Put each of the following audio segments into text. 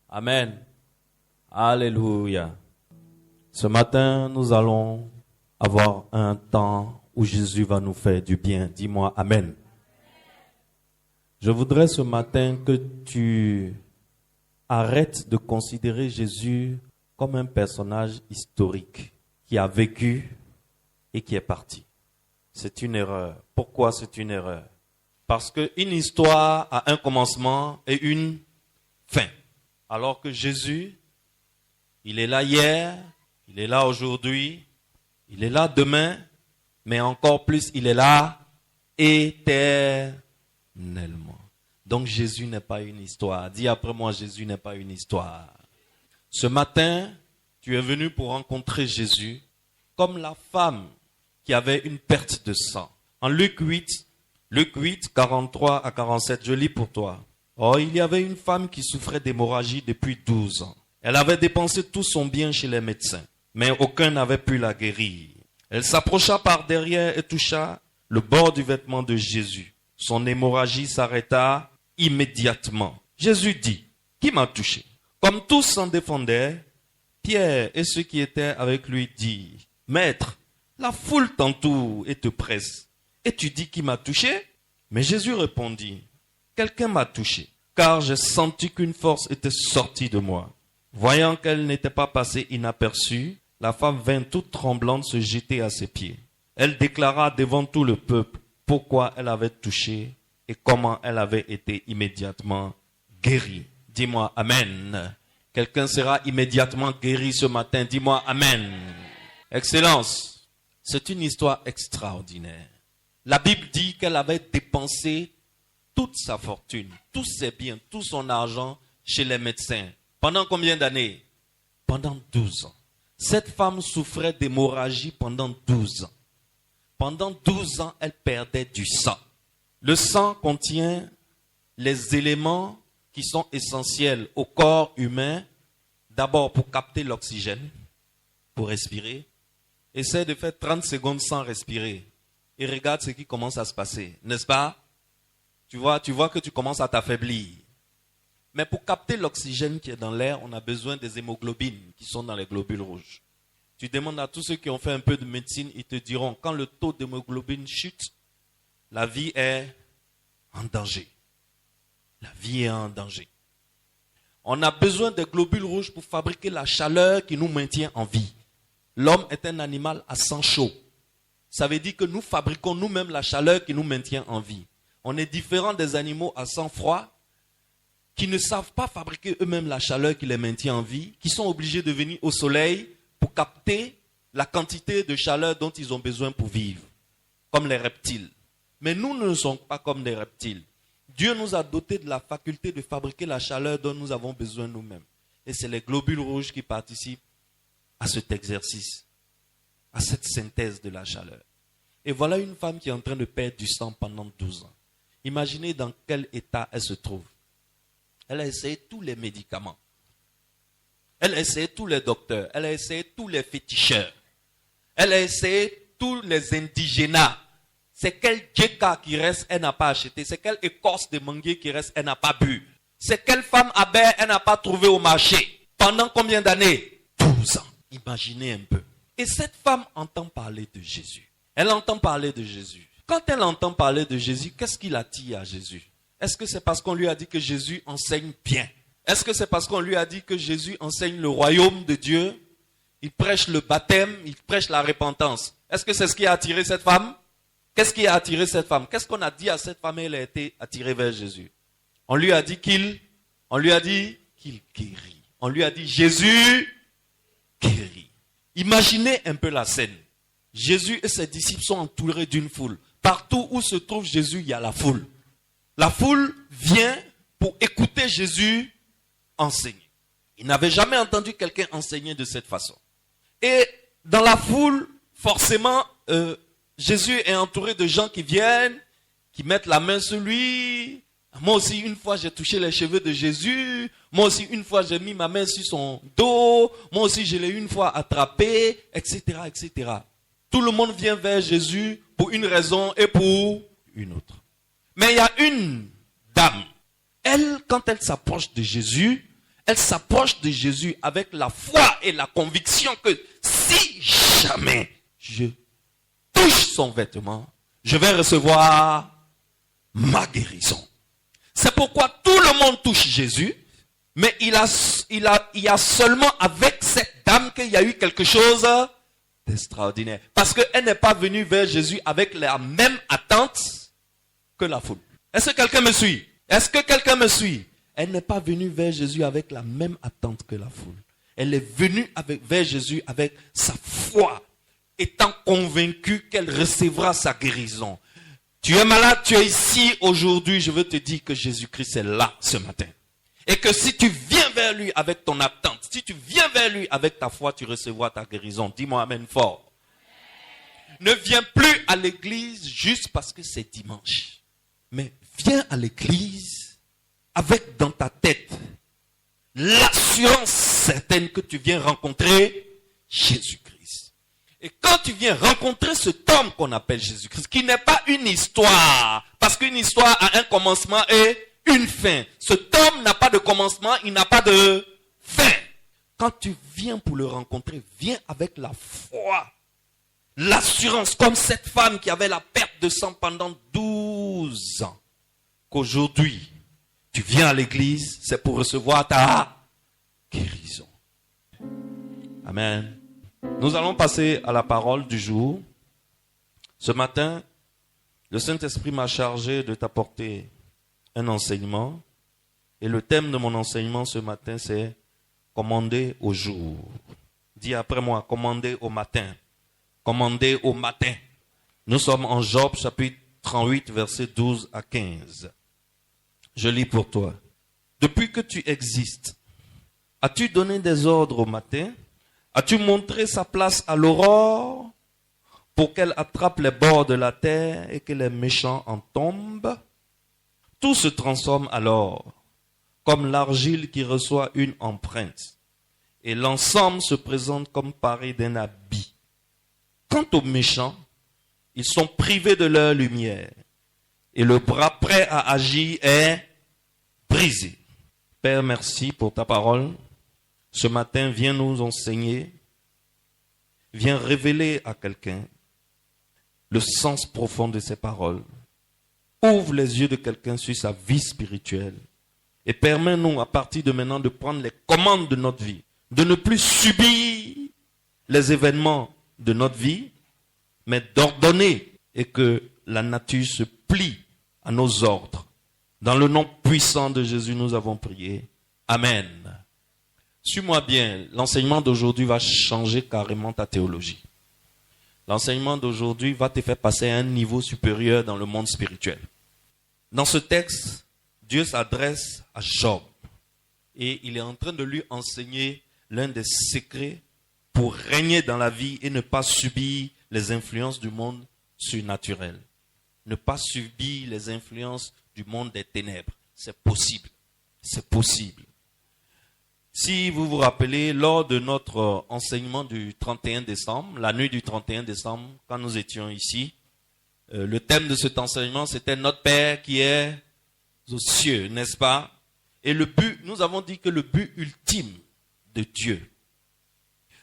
Amen. Alléluia. Ce matin, nous allons avoir un temps où Jésus va nous faire du bien. Dis-moi Amen. Je voudrais ce matin que tu arrêtes de considérer Jésus comme un personnage historique qui a vécu et qui est parti. C'est une erreur. Pourquoi c'est une erreur? Parce qu'une histoire a un commencement et une fin. Alors que Jésus, il est là hier, il est là aujourd'hui, il est là demain, mais encore plus, il est là éternellement. Donc Jésus n'est pas une histoire. Dis après moi, Jésus n'est pas une histoire. Ce matin, tu es venu pour rencontrer Jésus comme la femme qui avait une perte de sang. En Luc 8, 43 à 47, je lis pour toi. Oh, il y avait une femme qui souffrait d'hémorragie depuis 12 ans. Elle avait dépensé tout son bien chez les médecins, mais aucun n'avait pu la guérir. Elle s'approcha par derrière et toucha le bord du vêtement de Jésus. Son hémorragie s'arrêta immédiatement. Jésus dit, « Qui m'a touché ?» Comme tous s'en défendaient, Pierre et ceux qui étaient avec lui dirent, « Maître, la foule t'entoure et te presse. Et tu dis qui m'a touché ?» Mais Jésus répondit, « Quelqu'un m'a touché, car j'ai senti qu'une force était sortie de moi. » Voyant qu'elle n'était pas passée inaperçue, la femme vint toute tremblante se jeter à ses pieds. Elle déclara devant tout le peuple pourquoi elle avait touché et comment elle avait été immédiatement guérie. Dis-moi Amen. Quelqu'un sera immédiatement guéri ce matin. Dis-moi Amen. Excellence, c'est une histoire extraordinaire. La Bible dit qu'elle avait dépensé toute sa fortune, tous ses biens, tout son argent chez les médecins. Pendant combien d'années? Pendant 12 ans. Cette femme souffrait d'hémorragie pendant 12 ans. Pendant 12 ans, elle perdait du sang. Le sang contient les éléments qui sont essentiels au corps humain. D'abord pour capter l'oxygène, pour respirer. Essaie de faire 30 secondes sans respirer. Et regarde ce qui commence à se passer. N'est-ce pas? Tu vois que tu commences à t'affaiblir. Mais pour capter l'oxygène qui est dans l'air, on a besoin des hémoglobines qui sont dans les globules rouges. Tu demandes à tous ceux qui ont fait un peu de médecine, ils te diront, quand le taux d'hémoglobine chute, la vie est en danger. La vie est en danger. On a besoin des globules rouges pour fabriquer la chaleur qui nous maintient en vie. L'homme est un animal à sang chaud. Ça veut dire que nous fabriquons nous-mêmes la chaleur qui nous maintient en vie. On est différent des animaux à sang froid qui ne savent pas fabriquer eux-mêmes la chaleur qui les maintient en vie, qui sont obligés de venir au soleil pour capter la quantité de chaleur dont ils ont besoin pour vivre, comme les reptiles. Mais nous ne sommes pas comme des reptiles. Dieu nous a dotés de la faculté de fabriquer la chaleur dont nous avons besoin nous-mêmes. Et c'est les globules rouges qui participent à cet exercice, à cette synthèse de la chaleur. Et voilà une femme qui est en train de perdre du sang pendant 12 ans. Imaginez dans quel état elle se trouve. Elle a essayé tous les médicaments. Elle a essayé tous les docteurs. Elle a essayé tous les féticheurs. Elle a essayé tous les indigénats. C'est quel djeka qui reste, elle n'a pas acheté. C'est quelle écorce de manguier qui reste, elle n'a pas bu. C'est quelle femme abeille, elle n'a pas trouvé au marché. Pendant combien d'années? 12 ans. Imaginez un peu. Et cette femme entend parler de Jésus. Elle entend parler de Jésus. Quand elle entend parler de Jésus, qu'est-ce qui l'attire à Jésus? Est-ce que c'est parce qu'on lui a dit que Jésus enseigne bien? Est-ce que c'est parce qu'on lui a dit que Jésus enseigne le royaume de Dieu? Il prêche le baptême, il prêche la repentance. Est-ce que c'est ce qui a attiré cette femme? Qu'est-ce qui a attiré cette femme? Qu'est-ce qu'on a dit à cette femme et elle a été attirée vers Jésus? On lui a dit qu'il guérit. On lui a dit Jésus guérit. Imaginez un peu la scène. Jésus et ses disciples sont entourés d'une foule. Partout où se trouve Jésus, il y a la foule. La foule vient pour écouter Jésus enseigner. Ils n'avaient jamais entendu quelqu'un enseigner de cette façon. Et dans la foule, forcément, Jésus est entouré de gens qui viennent, qui mettent la main sur lui. Moi aussi, une fois, j'ai touché les cheveux de Jésus. Moi aussi, une fois, j'ai mis ma main sur son dos. Moi aussi, je l'ai une fois attrapé, etc., etc. Tout le monde vient vers Jésus pour une raison et pour une autre. Mais il y a une dame. Elle, quand elle s'approche de Jésus, elle s'approche de Jésus avec la foi et la conviction que si jamais je touche son vêtement, je vais recevoir ma guérison. C'est pourquoi tout le monde touche Jésus, mais il y a seulement avec cette dame qu'il y a eu quelque chose d'extraordinaire. Parce qu'elle n'est pas venue vers Jésus avec la même attente que la foule. Est-ce que quelqu'un me suit? Est-ce que quelqu'un me suit? Elle n'est pas venue vers Jésus avec la même attente que la foule. Elle est venue vers Jésus avec sa foi, étant convaincue qu'elle recevra sa guérison. Tu es malade, tu es ici aujourd'hui, je veux te dire que Jésus-Christ est là ce matin. Et que si tu viens vers lui avec ton attente, si tu viens vers lui avec ta foi, tu recevras ta guérison. Dis-moi amen fort. Ne viens plus à l'église juste parce que c'est dimanche. Mais viens à l'église avec dans ta tête l'assurance certaine que tu viens rencontrer Jésus-Christ. Et quand tu viens rencontrer cet homme qu'on appelle Jésus-Christ, qui n'est pas une histoire, parce qu'une histoire a un commencement et une fin. Cet homme n'a pas de commencement, il n'a pas de fin. Quand tu viens pour le rencontrer, viens avec la foi, l'assurance, comme cette femme qui avait la perte de sang pendant 12 ans, qu'aujourd'hui, tu viens à l'église, c'est pour recevoir ta guérison. Amen. Nous allons passer à la parole du jour. Ce matin, le Saint-Esprit m'a chargé de t'apporter un enseignement. Et le thème de mon enseignement ce matin, c'est commander au jour. Dis après moi, commander au matin. Commander au matin. Nous sommes en Job chapitre 38, versets 12 à 15. Je lis pour toi. Depuis que tu existes, as-tu donné des ordres au matin? As-tu montré sa place à l'aurore pour qu'elle attrape les bords de la terre et que les méchants en tombent? Tout se transforme alors comme l'argile qui reçoit une empreinte et l'ensemble se présente comme paré d'un habit. Quant aux méchants, ils sont privés de leur lumière et le bras prêt à agir est brisé. Père, merci pour ta parole. Ce matin, viens nous enseigner, viens révéler à quelqu'un le sens profond de ces paroles. Ouvre les yeux de quelqu'un sur sa vie spirituelle et permets-nous à partir de maintenant de prendre les commandes de notre vie, de ne plus subir les événements de notre vie, mais d'ordonner et que la nature se plie à nos ordres. Dans le nom puissant de Jésus, nous avons prié. Amen. Suis-moi bien, l'enseignement d'aujourd'hui va changer carrément ta théologie. L'enseignement d'aujourd'hui va te faire passer à un niveau supérieur dans le monde spirituel. Dans ce texte, Dieu s'adresse à Job et il est en train de lui enseigner l'un des secrets pour régner dans la vie et ne pas subir les influences du monde surnaturel. Ne pas subir les influences du monde des ténèbres. C'est possible. C'est possible. Si vous vous rappelez, lors de notre enseignement du 31 décembre, la nuit du 31 décembre, quand nous étions ici, le thème de cet enseignement, c'était notre Père qui est aux cieux, n'est-ce pas? Et le but, nous avons dit que le but ultime de Dieu,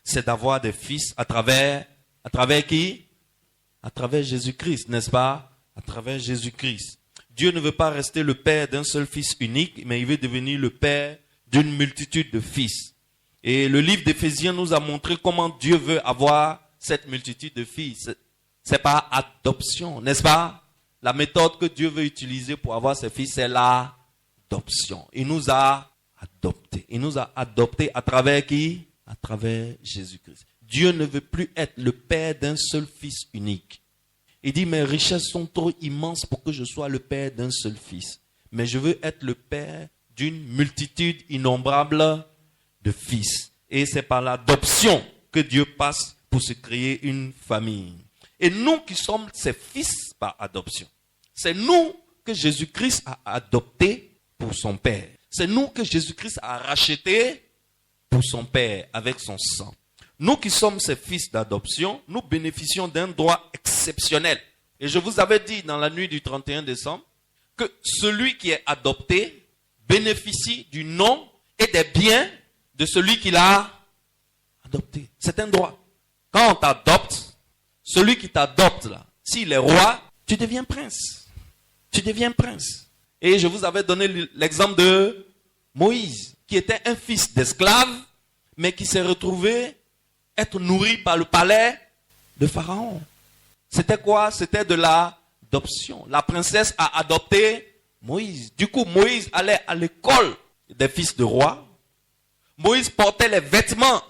c'est d'avoir des fils à travers qui? À travers Jésus-Christ, n'est-ce pas? À travers Jésus-Christ. Dieu ne veut pas rester le père d'un seul fils unique, mais il veut devenir le père d'une multitude de fils. Et le livre d'Éphésiens nous a montré comment Dieu veut avoir cette multitude de fils. C'est par adoption, n'est-ce pas? La méthode que Dieu veut utiliser pour avoir ses fils, c'est l'adoption. Il nous a adoptés. Il nous a adoptés à travers qui? À travers Jésus-Christ. Dieu ne veut plus être le père d'un seul fils unique. Il dit, mes richesses sont trop immenses pour que je sois le père d'un seul fils. Mais je veux être le père d'une multitude innombrable de fils. Et c'est par l'adoption que Dieu passe pour se créer une famille. Et nous qui sommes ses fils par adoption, c'est nous que Jésus-Christ a adopté pour son Père. C'est nous que Jésus-Christ a racheté pour son Père avec son sang. Nous qui sommes ses fils d'adoption, nous bénéficions d'un droit exceptionnel. Et je vous avais dit dans la nuit du 31 décembre que celui qui est adopté bénéficie du nom et des biens de celui qui l'a adopté. C'est un droit. Quand on t'adopte, celui qui t'adopte là, s'il est roi, tu deviens prince. Tu deviens prince. Et je vous avais donné l'exemple de Moïse, qui était un fils d'esclave, mais qui s'est retrouvé être nourri par le palais de Pharaon. C'était quoi? C'était de l'adoption. La princesse a adopté Moïse. Du coup, Moïse allait à l'école des fils de roi. Moïse portait les vêtements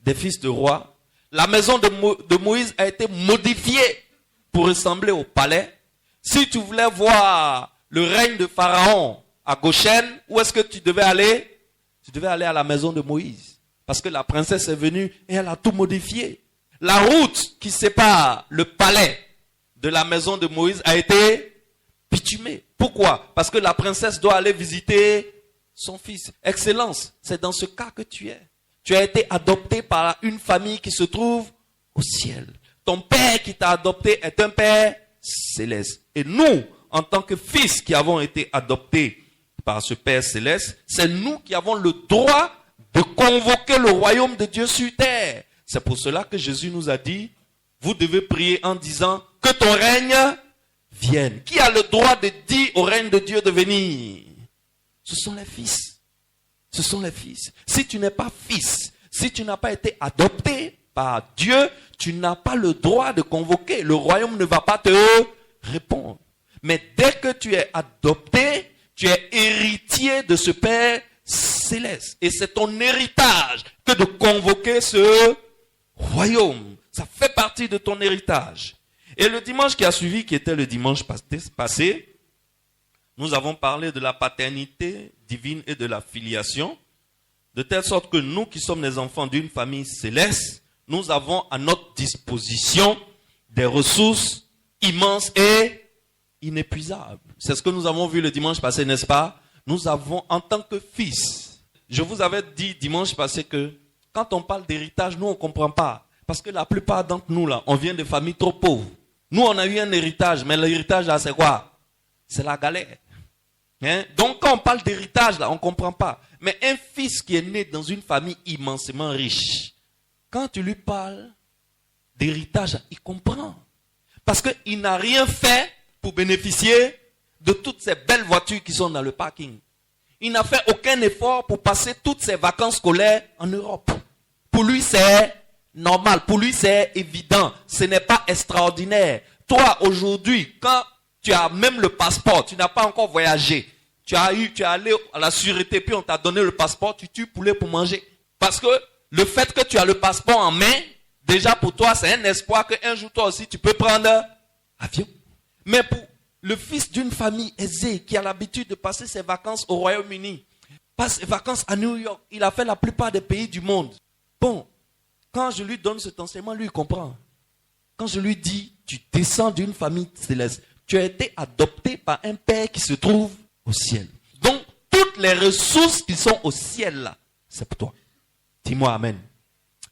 des fils de roi. La maison de Moïse a été modifiée pour ressembler au palais. Si tu voulais voir le règne de Pharaon à Goshen, où est-ce que tu devais aller? Tu devais aller à la maison de Moïse. Parce que la princesse est venue et elle a tout modifié. La route qui sépare le palais de la maison de Moïse a été bitumée. Pourquoi? Parce que la princesse doit aller visiter son fils. Excellence, c'est dans ce cas que tu es. Tu as été adopté par une famille qui se trouve au ciel. Ton père qui t'a adopté est un père céleste. Et nous, en tant que fils qui avons été adoptés par ce père céleste, c'est nous qui avons le droit de convoquer le royaume de Dieu sur terre. C'est pour cela que Jésus nous a dit, vous devez prier en disant que ton règne vienne. Qui a le droit de dire au règne de Dieu de venir? Ce sont les fils. Ce sont les fils. Si tu n'es pas fils, si tu n'as pas été adopté par Dieu, tu n'as pas le droit de convoquer. Le royaume ne va pas te répondre. Mais dès que tu es adopté, tu es héritier de ce Père céleste. Et c'est ton héritage que de convoquer ce royaume. Ça fait partie de ton héritage. Et le dimanche qui a suivi, qui était le dimanche passé, nous avons parlé de la paternité divine et de la filiation, de telle sorte que nous qui sommes les enfants d'une famille céleste, nous avons à notre disposition des ressources immenses et inépuisables. C'est ce que nous avons vu le dimanche passé, n'est-ce pas? Nous avons en tant que fils, je vous avais dit dimanche passé que quand on parle d'héritage, nous on ne comprend pas. Parce que la plupart d'entre nous là, on vient de familles trop pauvres. Nous on a eu un héritage, mais l'héritage là c'est quoi? C'est la galère. Hein? Donc quand on parle d'héritage là, on ne comprend pas. Mais un fils qui est né dans une famille immensément riche, quand tu lui parles d'héritage, il comprend. Parce qu'il n'a rien fait pour bénéficier de toutes ces belles voitures qui sont dans le parking. Il n'a fait aucun effort pour passer toutes ses vacances scolaires en Europe. Pour lui, c'est normal. Pour lui, c'est évident. Ce n'est pas extraordinaire. Toi, aujourd'hui, quand tu as même le passeport, tu n'as pas encore voyagé. Tu es allé à la sûreté, puis on t'a donné le passeport, tu tues poulet pour manger. Parce que le fait que tu as le passeport en main, déjà pour toi, c'est un espoir qu'un jour, toi aussi, tu peux prendre avion. Mais pour le fils d'une famille aisée qui a l'habitude de passer ses vacances au Royaume-Uni, passe ses vacances à New York, il a fait la plupart des pays du monde. Bon, quand je lui donne cet enseignement, lui, il comprend. Quand je lui dis, tu descends d'une famille céleste, tu as été adopté par un père qui se trouve au ciel. Donc, toutes les ressources qui sont au ciel là, c'est pour toi. Dis-moi amen.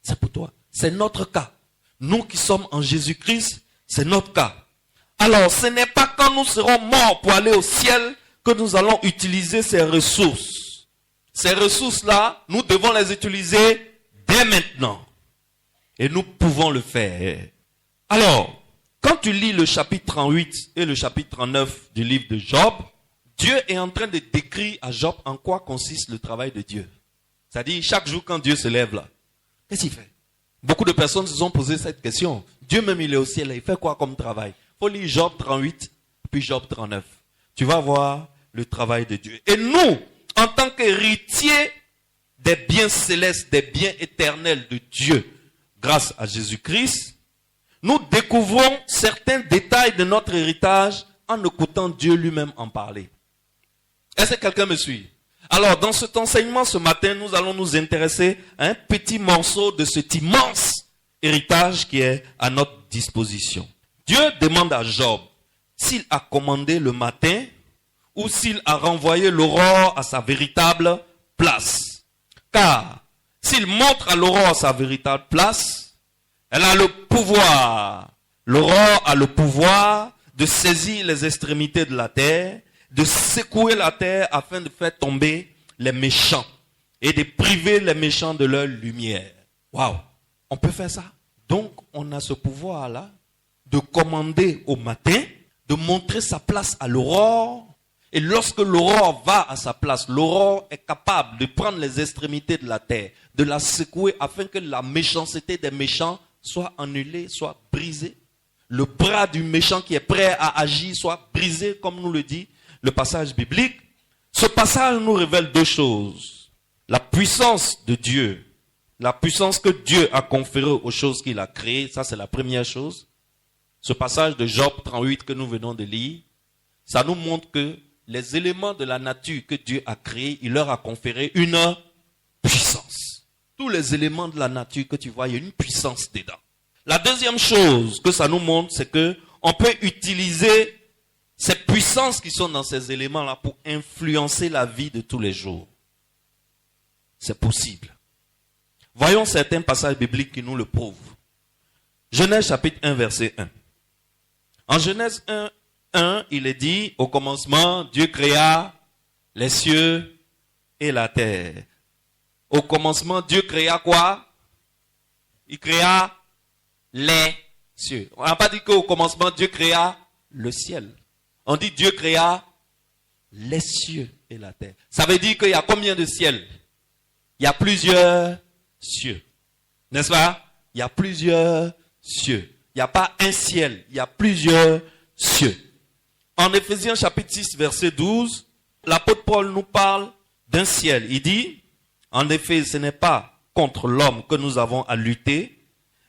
C'est pour toi. C'est notre cas. Nous qui sommes en Jésus-Christ, c'est notre cas. Alors, ce n'est pas quand nous serons morts pour aller au ciel que nous allons utiliser ces ressources. Ces ressources-là, nous devons les utiliser dès maintenant. Et nous pouvons le faire. Alors, quand tu lis le chapitre 38 et le chapitre 39 du livre de Job, Dieu est en train de décrire à Job en quoi consiste le travail de Dieu. C'est-à-dire, chaque jour quand Dieu se lève là, qu'est-ce qu'il fait? Beaucoup de personnes se sont posé cette question. Dieu même, il est au ciel, il fait quoi comme travail? Il faut lire Job 38, puis Job 39. Tu vas voir le travail de Dieu. Et nous, en tant qu'héritiers des biens célestes, des biens éternels de Dieu, grâce à Jésus-Christ, nous découvrons certains détails de notre héritage en écoutant Dieu lui-même en parler. Est-ce que quelqu'un me suit? Alors, dans cet enseignement ce matin, nous allons nous intéresser à un petit morceau de cet immense héritage qui est à notre disposition. Dieu demande à Job s'il a commandé le matin ou s'il a renvoyé l'aurore à sa véritable place. Car s'il montre à l'aurore sa véritable place, elle a le pouvoir. L'aurore a le pouvoir de saisir les extrémités de la terre, de secouer la terre afin de faire tomber les méchants. et de priver les méchants de leur lumière. Waouh! On peut faire ça. Donc, on a ce pouvoir-là de commander au matin, de montrer sa place à l'aurore. Et lorsque l'aurore va à sa place, l'aurore est capable de prendre les extrémités de la terre, de la secouer afin que la méchanceté des méchants soit annulée, soit brisée. Le bras du méchant qui est prêt à agir soit brisé, comme nous le dit le passage biblique. Ce passage nous révèle deux choses. La puissance de Dieu, la puissance que Dieu a conférée aux choses qu'il a créées, ça c'est la première chose. Ce passage de Job 38 que nous venons de lire, ça nous montre que les éléments de la nature que Dieu a créés, il leur a conféré une puissance. Tous les éléments de la nature que tu vois, il y a une puissance dedans. La deuxième chose que ça nous montre, c'est que on peut utiliser ces puissances qui sont dans ces éléments-là pour influencer la vie de tous les jours. C'est possible. Voyons certains passages bibliques qui nous le prouvent. Genèse chapitre 1, verset 1. En Genèse 1, il est dit, au commencement, Dieu créa les cieux et la terre. Au commencement, Dieu créa quoi? Il créa les cieux. On n'a pas dit qu'au commencement, Dieu créa le ciel. On dit Dieu créa les cieux et la terre. Ça veut dire qu'il y a combien de ciels? Il y a plusieurs cieux. N'est-ce pas? Il y a plusieurs cieux. Il n'y a pas un ciel, il y a plusieurs cieux. En Éphésiens chapitre 6, verset 12, l'apôtre Paul nous parle d'un ciel. Il dit, en effet, ce n'est pas contre l'homme que nous avons à lutter,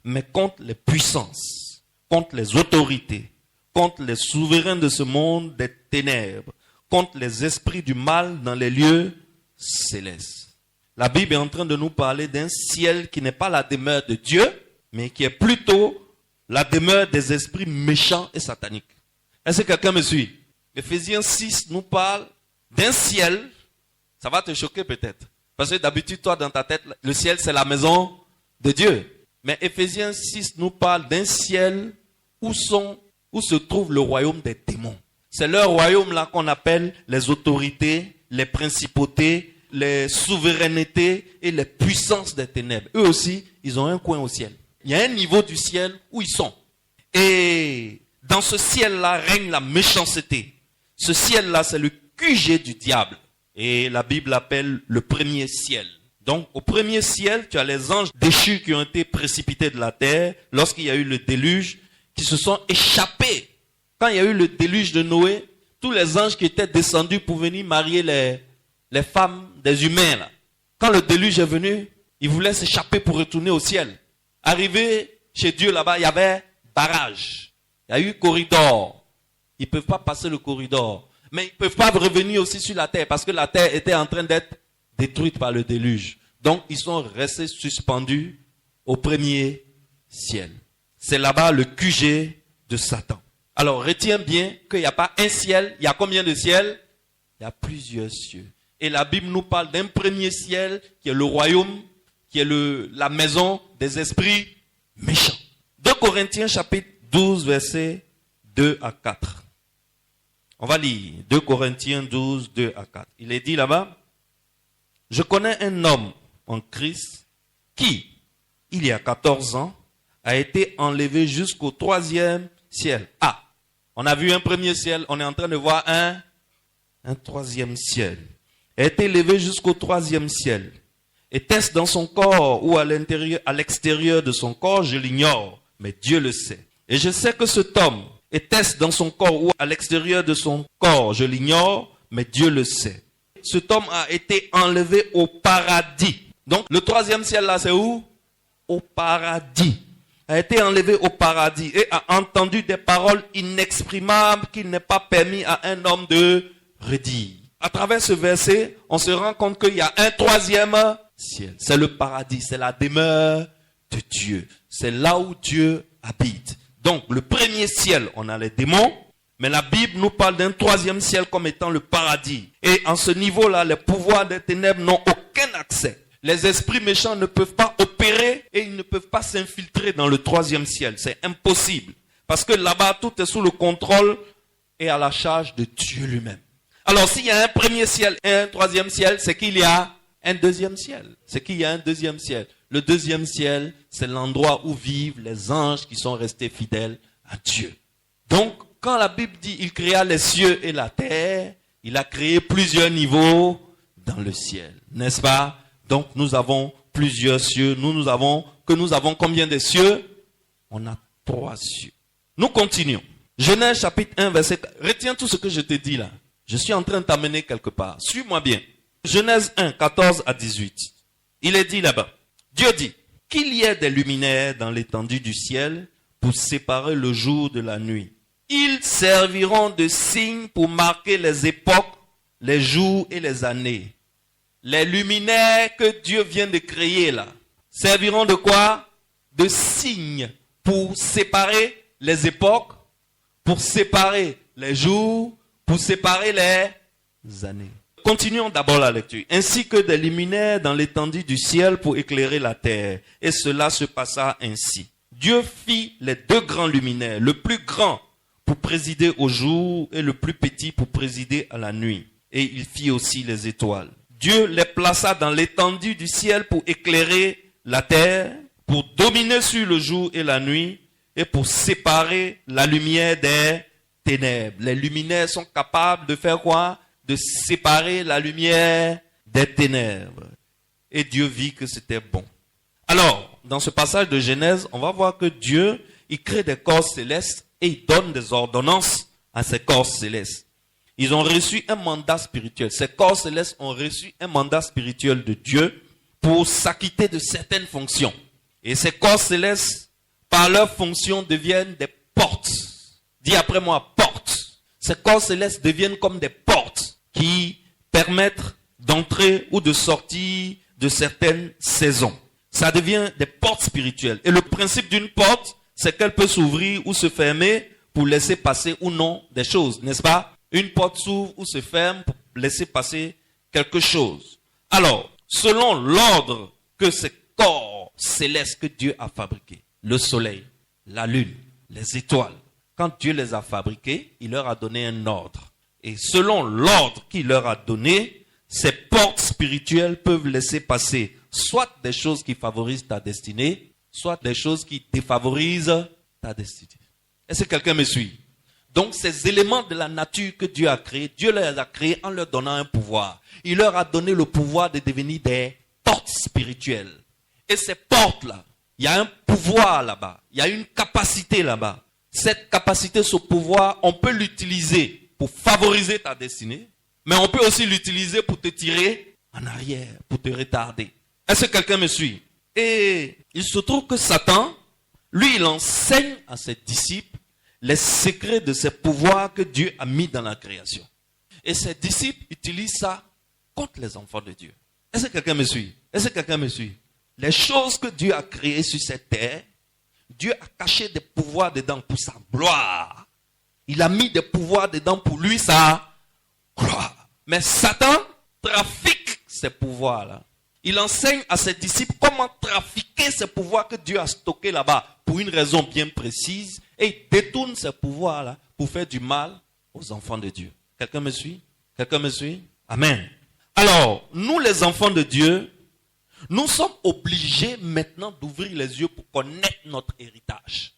mais contre les puissances, contre les autorités, contre les souverains de ce monde des ténèbres, contre les esprits du mal dans les lieux célestes. La Bible est en train de nous parler d'un ciel qui n'est pas la demeure de Dieu, mais qui est plutôt la demeure des esprits méchants et sataniques. Est-ce que quelqu'un me suit? Éphésiens 6 nous parle d'un ciel. Ça va te choquer peut-être. Parce que d'habitude, toi, dans ta tête, le ciel, c'est la maison de Dieu. Mais Éphésiens 6 nous parle d'un ciel où se trouve le royaume des démons. C'est leur royaume là qu'on appelle les autorités, les principautés, les souverainetés et les puissances des ténèbres. Eux aussi, ils ont un coin au ciel. Il y a un niveau du ciel où ils sont. Et dans ce ciel-là règne la méchanceté. Ce ciel-là, c'est le QG du diable. Et la Bible l'appelle le premier ciel. Donc, au premier ciel, tu as les anges déchus qui ont été précipités de la terre lorsqu'il y a eu le déluge, qui se sont échappés. Quand il y a eu le déluge de Noé, tous les anges qui étaient descendus pour venir marier les femmes des humains, là. Quand le déluge est venu, ils voulaient s'échapper pour retourner au ciel. Arrivé chez Dieu là-bas, il y avait barrage. Il y a eu corridor. Ils ne peuvent pas passer le corridor. Mais ils ne peuvent pas revenir aussi sur la terre parce que la terre était en train d'être détruite par le déluge. Donc, ils sont restés suspendus au premier ciel. C'est là-bas le QG de Satan. Alors, retiens bien qu'il n'y a pas un ciel. Il y a combien de ciels? Il y a plusieurs cieux. Et la Bible nous parle d'un premier ciel qui est le royaume, qui est la maison des esprits méchants. 2 Corinthiens chapitre 12, versets 2 à 4. On va lire 2 Corinthiens 12, 2 à 4. Il est dit là-bas, « Je connais un homme en Christ qui, il y a 14 ans, a été enlevé jusqu'au 3e ciel. » Ah, on a vu un premier ciel, on est en train de voir un 3e ciel. A été élevé jusqu'au 3e ciel. Était-ce dans son corps ou à l'extérieur de son corps? Je l'ignore, mais Dieu le sait. Et je sais que cet homme, était-ce dans son corps ou à l'extérieur de son corps? Je l'ignore, mais Dieu le sait. Cet homme a été enlevé au paradis. Donc, le 3e ciel là, c'est où? Au paradis. A été enlevé au paradis et a entendu des paroles inexprimables qu'il n'est pas permis à un homme de redire. À travers ce verset, on se rend compte qu'il y a un 3e ciel. C'est le paradis, c'est la demeure de Dieu. C'est là où Dieu habite. Donc, le premier ciel, on a les démons, mais la Bible nous parle d'un 3e ciel comme étant le paradis. Et en ce niveau-là, les pouvoirs des ténèbres n'ont aucun accès. Les esprits méchants ne peuvent pas opérer et ils ne peuvent pas s'infiltrer dans le 3e ciel. C'est impossible. Parce que là-bas, tout est sous le contrôle et à la charge de Dieu lui-même. Alors, s'il y a un premier ciel et un 3e ciel, c'est qu'il y a un deuxième ciel. C'est qu'il y a un deuxième ciel. Le deuxième ciel, c'est l'endroit où vivent les anges qui sont restés fidèles à Dieu. Donc, quand la Bible dit il créa les cieux et la terre, il a créé plusieurs niveaux dans le ciel. N'est-ce pas? Donc, nous avons plusieurs cieux. Nous avons combien de cieux? On a 3 cieux. Nous continuons. Genèse chapitre 1, verset 4. Retiens tout ce que je te dis là. Je suis en train de t'amener quelque part. Suis-moi bien. Genèse 1, 14 à 18. Il est dit là-bas. Dieu dit qu'il y ait des luminaires dans l'étendue du ciel pour séparer le jour de la nuit. Ils serviront de signes pour marquer les époques, les jours et les années. Les luminaires que Dieu vient de créer là serviront de quoi? De signes pour séparer les époques, pour séparer les jours, pour séparer les années. Continuons d'abord la lecture. Ainsi que des luminaires dans l'étendue du ciel pour éclairer la terre. Et cela se passa ainsi. Dieu fit les 2 grands luminaires, le plus grand pour présider au jour et le plus petit pour présider à la nuit. Et il fit aussi les étoiles. Dieu les plaça dans l'étendue du ciel pour éclairer la terre, pour dominer sur le jour et la nuit, et pour séparer la lumière des ténèbres. Les luminaires sont capables de faire quoi? De séparer la lumière des ténèbres. Et Dieu vit que c'était bon. Alors, dans ce passage de Genèse, on va voir que Dieu, il crée des corps célestes et il donne des ordonnances à ces corps célestes. Ils ont reçu un mandat spirituel. Ces corps célestes ont reçu un mandat spirituel de Dieu pour s'acquitter de certaines fonctions. Et ces corps célestes, par leur fonction, deviennent des portes. Dis après moi, portes. Ces corps célestes deviennent comme des portes qui permettent d'entrer ou de sortir de certaines saisons. Ça devient des portes spirituelles. Et le principe d'une porte, c'est qu'elle peut s'ouvrir ou se fermer pour laisser passer ou non des choses, n'est-ce pas? Une porte s'ouvre ou se ferme pour laisser passer quelque chose. Alors, selon l'ordre que ces corps célestes que Dieu a fabriqués, le soleil, la lune, les étoiles, quand Dieu les a fabriqués, il leur a donné un ordre. Et selon l'ordre qu'il leur a donné, ces portes spirituelles peuvent laisser passer soit des choses qui favorisent ta destinée, soit des choses qui défavorisent ta destinée. Est-ce que quelqu'un me suit? Donc ces éléments de la nature que Dieu a créés, Dieu les a créés en leur donnant un pouvoir. Il leur a donné le pouvoir de devenir des portes spirituelles. Et ces portes-là, il y a un pouvoir là-bas, il y a une capacité là-bas. Cette capacité, ce pouvoir, on peut l'utiliser pour favoriser ta destinée, mais on peut aussi l'utiliser pour te tirer en arrière, pour te retarder. Est-ce que quelqu'un me suit? Et il se trouve que Satan, lui, il enseigne à ses disciples les secrets de ces pouvoirs que Dieu a mis dans la création. Et ses disciples utilisent ça contre les enfants de Dieu. Est-ce que quelqu'un me suit? Est-ce que quelqu'un me suit? Les choses que Dieu a créées sur cette terre, Dieu a caché des pouvoirs dedans pour sa gloire. Il a mis des pouvoirs dedans pour lui, sa gloire. Mais Satan trafique ces pouvoirs-là. Il enseigne à ses disciples comment trafiquer ces pouvoirs que Dieu a stockés là-bas pour une raison bien précise. Et il détourne ces pouvoirs-là pour faire du mal aux enfants de Dieu. Quelqu'un me suit? Quelqu'un me suit? Amen. Alors, nous les enfants de Dieu, nous sommes obligés maintenant d'ouvrir les yeux pour connaître notre héritage.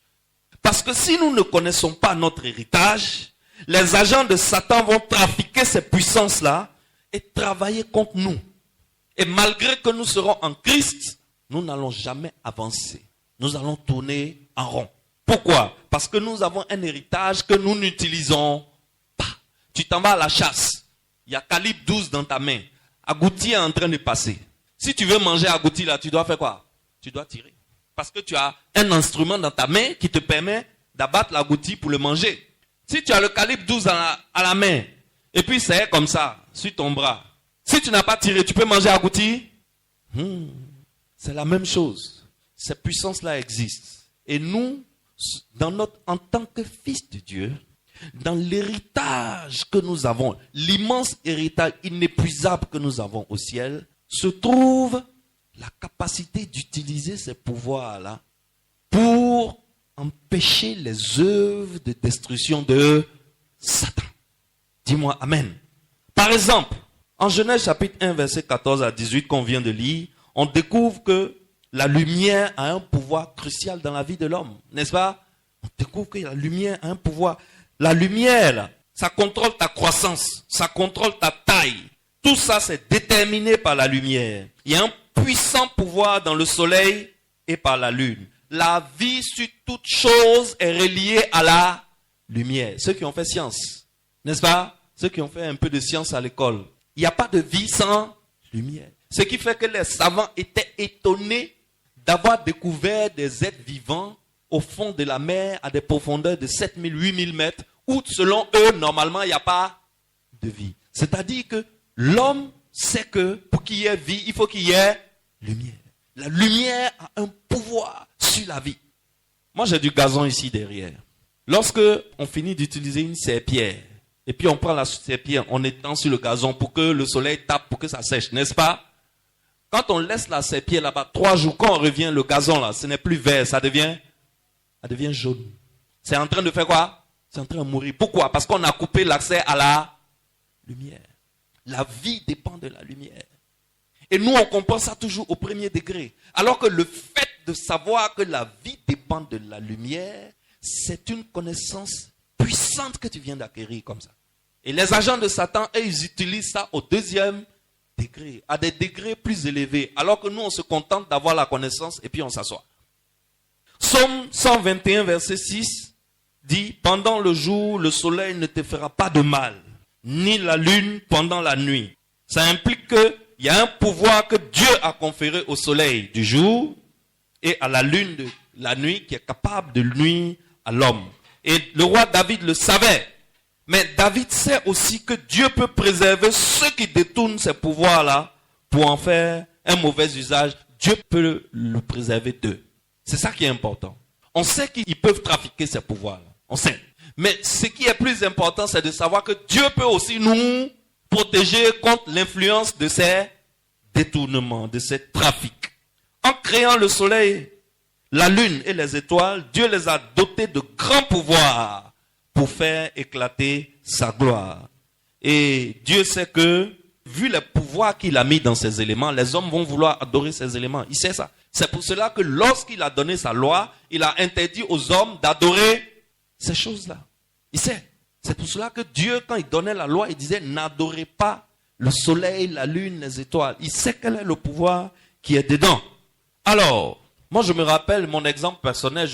Parce que si nous ne connaissons pas notre héritage, les agents de Satan vont trafiquer ces puissances-là et travailler contre nous. Et malgré que nous serons en Christ, nous n'allons jamais avancer. Nous allons tourner en rond. Pourquoi? Parce que nous avons un héritage que nous n'utilisons pas. Tu t'en vas à la chasse. Il y a calibre 12 dans ta main. Agouti est en train de passer. Si tu veux manger agouti là, tu dois faire quoi? Tu dois tirer. Parce que tu as un instrument dans ta main qui te permet d'abattre l'agouti pour le manger. Si tu as le calibre 12 à la main, et puis c'est comme ça, sur ton bras. Si tu n'as pas tiré, tu peux manger agouti? C'est la même chose. Ces puissances-là existent. Et nous, en tant que fils de Dieu, dans l'héritage que nous avons, l'immense héritage inépuisable que nous avons au ciel, se trouve la capacité d'utiliser ces pouvoirs-là pour empêcher les œuvres de destruction de Satan. Dis-moi Amen. Par exemple, En Genèse chapitre 1, verset 14 à 18 qu'on vient de lire, on découvre que la lumière a un pouvoir crucial dans la vie de l'homme, n'est-ce pas? On découvre que la lumière a un pouvoir. La lumière, là, ça contrôle ta croissance, ça contrôle ta taille. Tout ça, c'est déterminé par la lumière. Il y a un puissant pouvoir dans le soleil et par la lune. La vie sur toute chose est reliée à la lumière. Ceux qui ont fait science, n'est-ce pas? Ceux qui ont fait un peu de science à l'école. Il n'y a pas de vie sans lumière. Ce qui fait que les savants étaient étonnés d'avoir découvert des êtres vivants au fond de la mer à des profondeurs de 7000, 8000 mètres où, selon eux, normalement, il n'y a pas de vie. C'est-à-dire que l'homme sait que pour qu'il y ait vie, il faut qu'il y ait lumière. La lumière a un pouvoir sur la vie. Moi, j'ai du gazon ici derrière. Lorsque on finit d'utiliser une serpillière, et puis on prend la serpillière, on étend sur le gazon pour que le soleil tape, pour que ça sèche, n'est-ce pas? Quand on laisse la serpillière là-bas, 3 jours, quand on revient, le gazon là, ce n'est plus vert, ça devient jaune. C'est en train de faire quoi? C'est en train de mourir. Pourquoi? Parce qu'on a coupé l'accès à la lumière. La vie dépend de la lumière. Et nous, on comprend ça toujours au premier degré. Alors que le fait de savoir que la vie dépend de la lumière, c'est une connaissance puissante que tu viens d'acquérir comme ça. Et les agents de Satan, eux, ils utilisent ça au deuxième degré, à des degrés plus élevés. Alors que nous, on se contente d'avoir la connaissance et puis on s'assoit. Psaume 121, verset 6 dit, « Pendant le jour, le soleil ne te fera pas de mal, ni la lune pendant la nuit. » Ça implique qu'il y a un pouvoir que Dieu a conféré au soleil du jour et à la lune de la nuit qui est capable de nuire à l'homme. Et le roi David le savait. Mais David sait aussi que Dieu peut préserver ceux qui détournent ces pouvoirs-là pour en faire un mauvais usage. Dieu peut le préserver d'eux. C'est ça qui est important. On sait qu'ils peuvent trafiquer ces pouvoirs-là. On sait. Mais ce qui est plus important, c'est de savoir que Dieu peut aussi nous protéger contre l'influence de ces détournements, de ces trafics. En créant le soleil, la lune et les étoiles, Dieu les a dotés de grands pouvoirs pour faire éclater sa gloire. Et Dieu sait que, vu les pouvoirs qu'il a mis dans ces éléments, les hommes vont vouloir adorer ces éléments. Il sait ça. C'est pour cela que lorsqu'il a donné sa loi, il a interdit aux hommes d'adorer ces choses-là. Il sait. C'est pour cela que Dieu, quand il donnait la loi, il disait, n'adorez pas le soleil, la lune, les étoiles. Il sait quel est le pouvoir qui est dedans. Alors, moi je me rappelle, mon exemple personnel,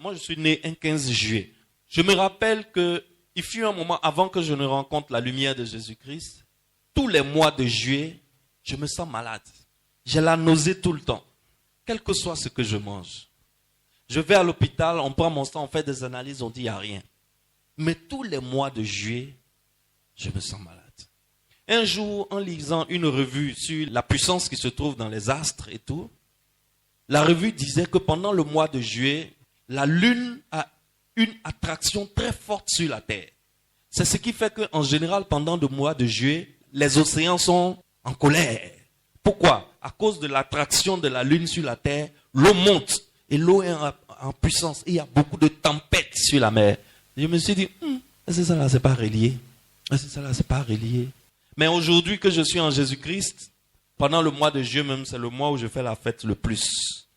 moi je suis né un 15 juillet. Je me rappelle qu'il fut un moment avant que je ne rencontre la lumière de Jésus-Christ. Tous les mois de juillet, je me sens malade. J'ai la nausée tout le temps. Quel que soit ce que je mange. Je vais à l'hôpital, on prend mon sang, on fait des analyses, on dit il n'y a rien. Mais tous les mois de juillet, je me sens malade. Un jour, en lisant une revue sur la puissance qui se trouve dans les astres et tout, la revue disait que pendant le mois de juillet, la lune a une attraction très forte sur la Terre. C'est ce qui fait qu'en général, pendant le mois de juillet, les océans sont en colère. Pourquoi? À cause de l'attraction de la lune sur la Terre, l'eau monte et l'eau est en puissance. Et il y a beaucoup de tempêtes sur la mer. Je me suis dit, est-ce que ça là, c'est pas relié? Est-ce que ça là, c'est pas relié? Mais aujourd'hui que je suis en Jésus-Christ, pendant le mois de juillet même, c'est le mois où je fais la fête le plus.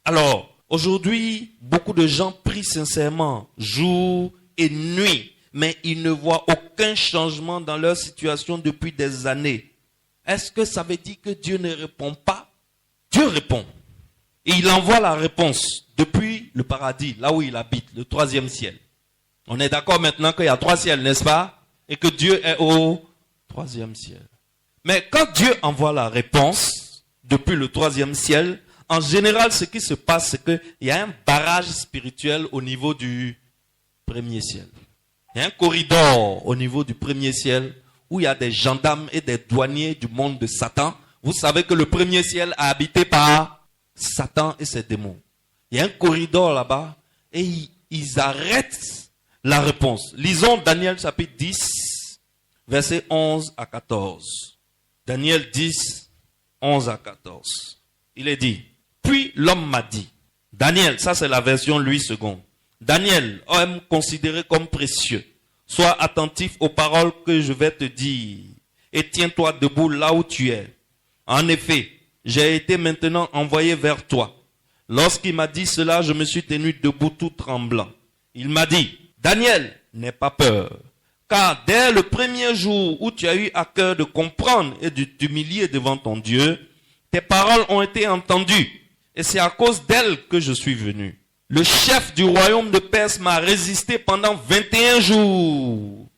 Alors, aujourd'hui, beaucoup de gens prient sincèrement, jour et nuit, mais ils ne voient aucun changement dans leur situation depuis des années. Est-ce que ça veut dire que Dieu ne répond pas? Dieu répond. Et il envoie la réponse depuis le paradis, là où il habite, le 3e ciel. On est d'accord maintenant qu'il y a 3 ciels, n'est-ce pas? Et que Dieu est au 3e ciel. Mais quand Dieu envoie la réponse depuis le 3e ciel, en général, ce qui se passe, c'est qu'il y a un barrage spirituel au niveau du 1er ciel. Il y a un corridor au niveau du 1er ciel où il y a des gendarmes et des douaniers du monde de Satan. Vous savez que le 1er ciel est habité par Satan et ses démons. Il y a un corridor là-bas et ils arrêtent la réponse. Lisons Daniel chapitre 10, versets 11 à 14. Daniel 10, 11 à 14. Il est dit, puis l'homme m'a dit, Daniel, ça c'est la version Louis II. Daniel, homme considéré comme précieux, sois attentif aux paroles que je vais te dire et tiens-toi debout là où tu es. En effet, j'ai été maintenant envoyé vers toi. Lorsqu'il m'a dit cela, je me suis tenu debout tout tremblant. Il m'a dit, Daniel, n'aie pas peur, car dès le premier jour où tu as eu à cœur de comprendre et de t'humilier devant ton Dieu, tes paroles ont été entendues, et c'est à cause d'elles que je suis venu. Le chef du royaume de Perse m'a résisté pendant 21 jours.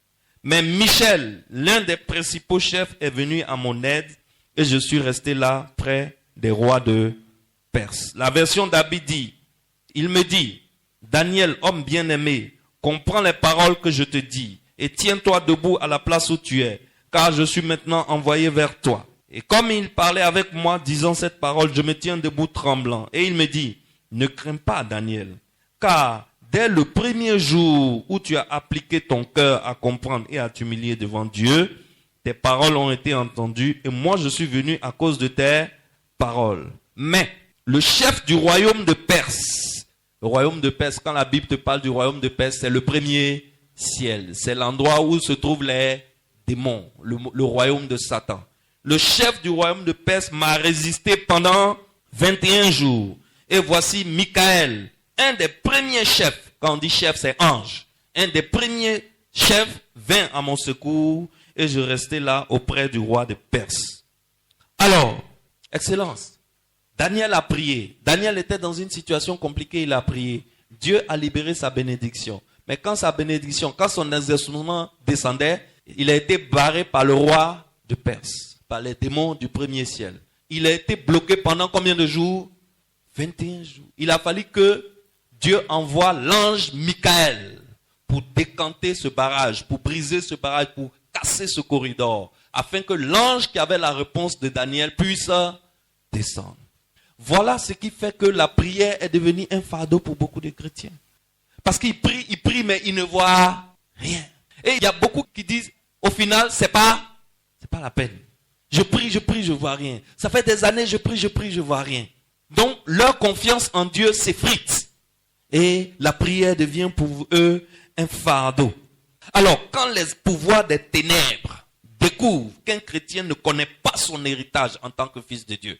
Mais Michel, l'un des principaux chefs, est venu à mon aide, et je suis resté là près des rois de Perse. La version d'Abi dit, il me dit, Daniel, homme bien-aimé, comprends les paroles que je te dis et tiens-toi debout à la place où tu es, car je suis maintenant envoyé vers toi. Et comme il parlait avec moi, disant cette parole, je me tiens debout tremblant. Et il me dit, ne crains pas, Daniel, car dès le premier jour où tu as appliqué ton cœur à comprendre et à t'humilier devant Dieu, tes paroles ont été entendues et moi je suis venu à cause de tes paroles. Mais le chef du royaume de Perse, le royaume de Perse, quand la Bible te parle du royaume de Perse, c'est le premier ciel. C'est l'endroit où se trouvent les démons, le royaume de Satan. Le chef du royaume de Perse m'a résisté pendant 21 jours. Et voici Michael, un des premiers chefs, quand on dit chef c'est ange, un des premiers chefs vint à mon secours et je restais là auprès du roi de Perse. Alors, Excellence, Daniel a prié. Daniel était dans une situation compliquée, il a prié. Dieu a libéré sa bénédiction. Mais quand sa bénédiction, quand son exercement descendait, il a été barré par le roi de Perse, par les démons du premier ciel. Il a été bloqué pendant combien de jours? 21 jours. Il a fallu que Dieu envoie l'ange Michael pour décanter ce barrage, pour briser ce barrage, pour casser ce corridor, afin que l'ange qui avait la réponse de Daniel puisse descendre. Voilà ce qui fait que la prière est devenue un fardeau pour beaucoup de chrétiens. Parce qu'ils prient, mais ils ne voient rien. Et il y a beaucoup qui disent, au final, c'est pas la peine. Je prie, je vois rien. Ça fait des années, je prie, je vois rien. Donc, leur confiance en Dieu s'effrite. Et la prière devient pour eux un fardeau. Alors, quand les pouvoirs des ténèbres découvrent qu'un chrétien ne connaît pas son héritage en tant que fils de Dieu,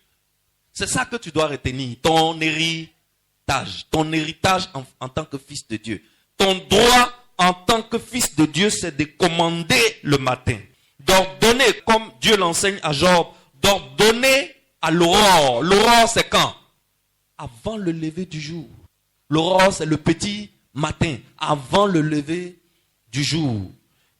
c'est ça que tu dois retenir, ton héritage en tant que fils de Dieu. Ton droit en tant que fils de Dieu, c'est de commander le matin, d'ordonner, comme Dieu l'enseigne à Job, d'ordonner à l'aurore. L'aurore, c'est quand? Avant le lever du jour. L'aurore, c'est le petit matin, avant le lever du jour.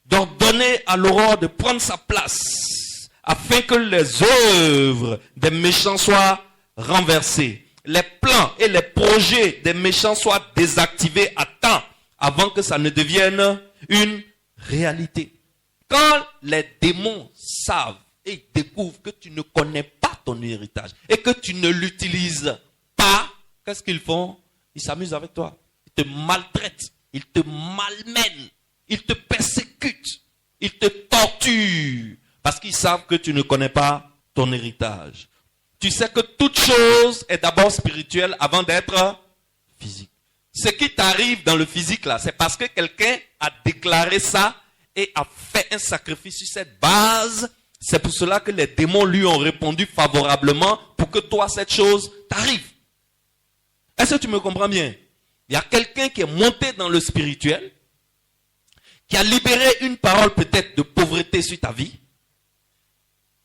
D'ordonner à l'aurore de prendre sa place, afin que les œuvres des méchants soient renversées. Les plans et les projets des méchants soient désactivés à temps, avant que ça ne devienne une réalité. Quand les démons savent et découvrent que tu ne connais pas ton héritage et que tu ne l'utilises pas, qu'est-ce qu'ils font? Ils s'amusent avec toi. Ils te maltraitent. Ils te malmènent. Ils te persécutent. Ils te torturent. Parce qu'ils savent que tu ne connais pas ton héritage. Tu sais que toute chose est d'abord spirituelle avant d'être physique. Ce qui t'arrive dans le physique là, c'est parce que quelqu'un a déclaré ça et a fait un sacrifice sur cette base. C'est pour cela que les démons lui ont répondu favorablement pour que toi, cette chose t'arrive. Est-ce que tu me comprends bien? Il y a quelqu'un qui est monté dans le spirituel, qui a libéré une parole peut-être de pauvreté sur ta vie,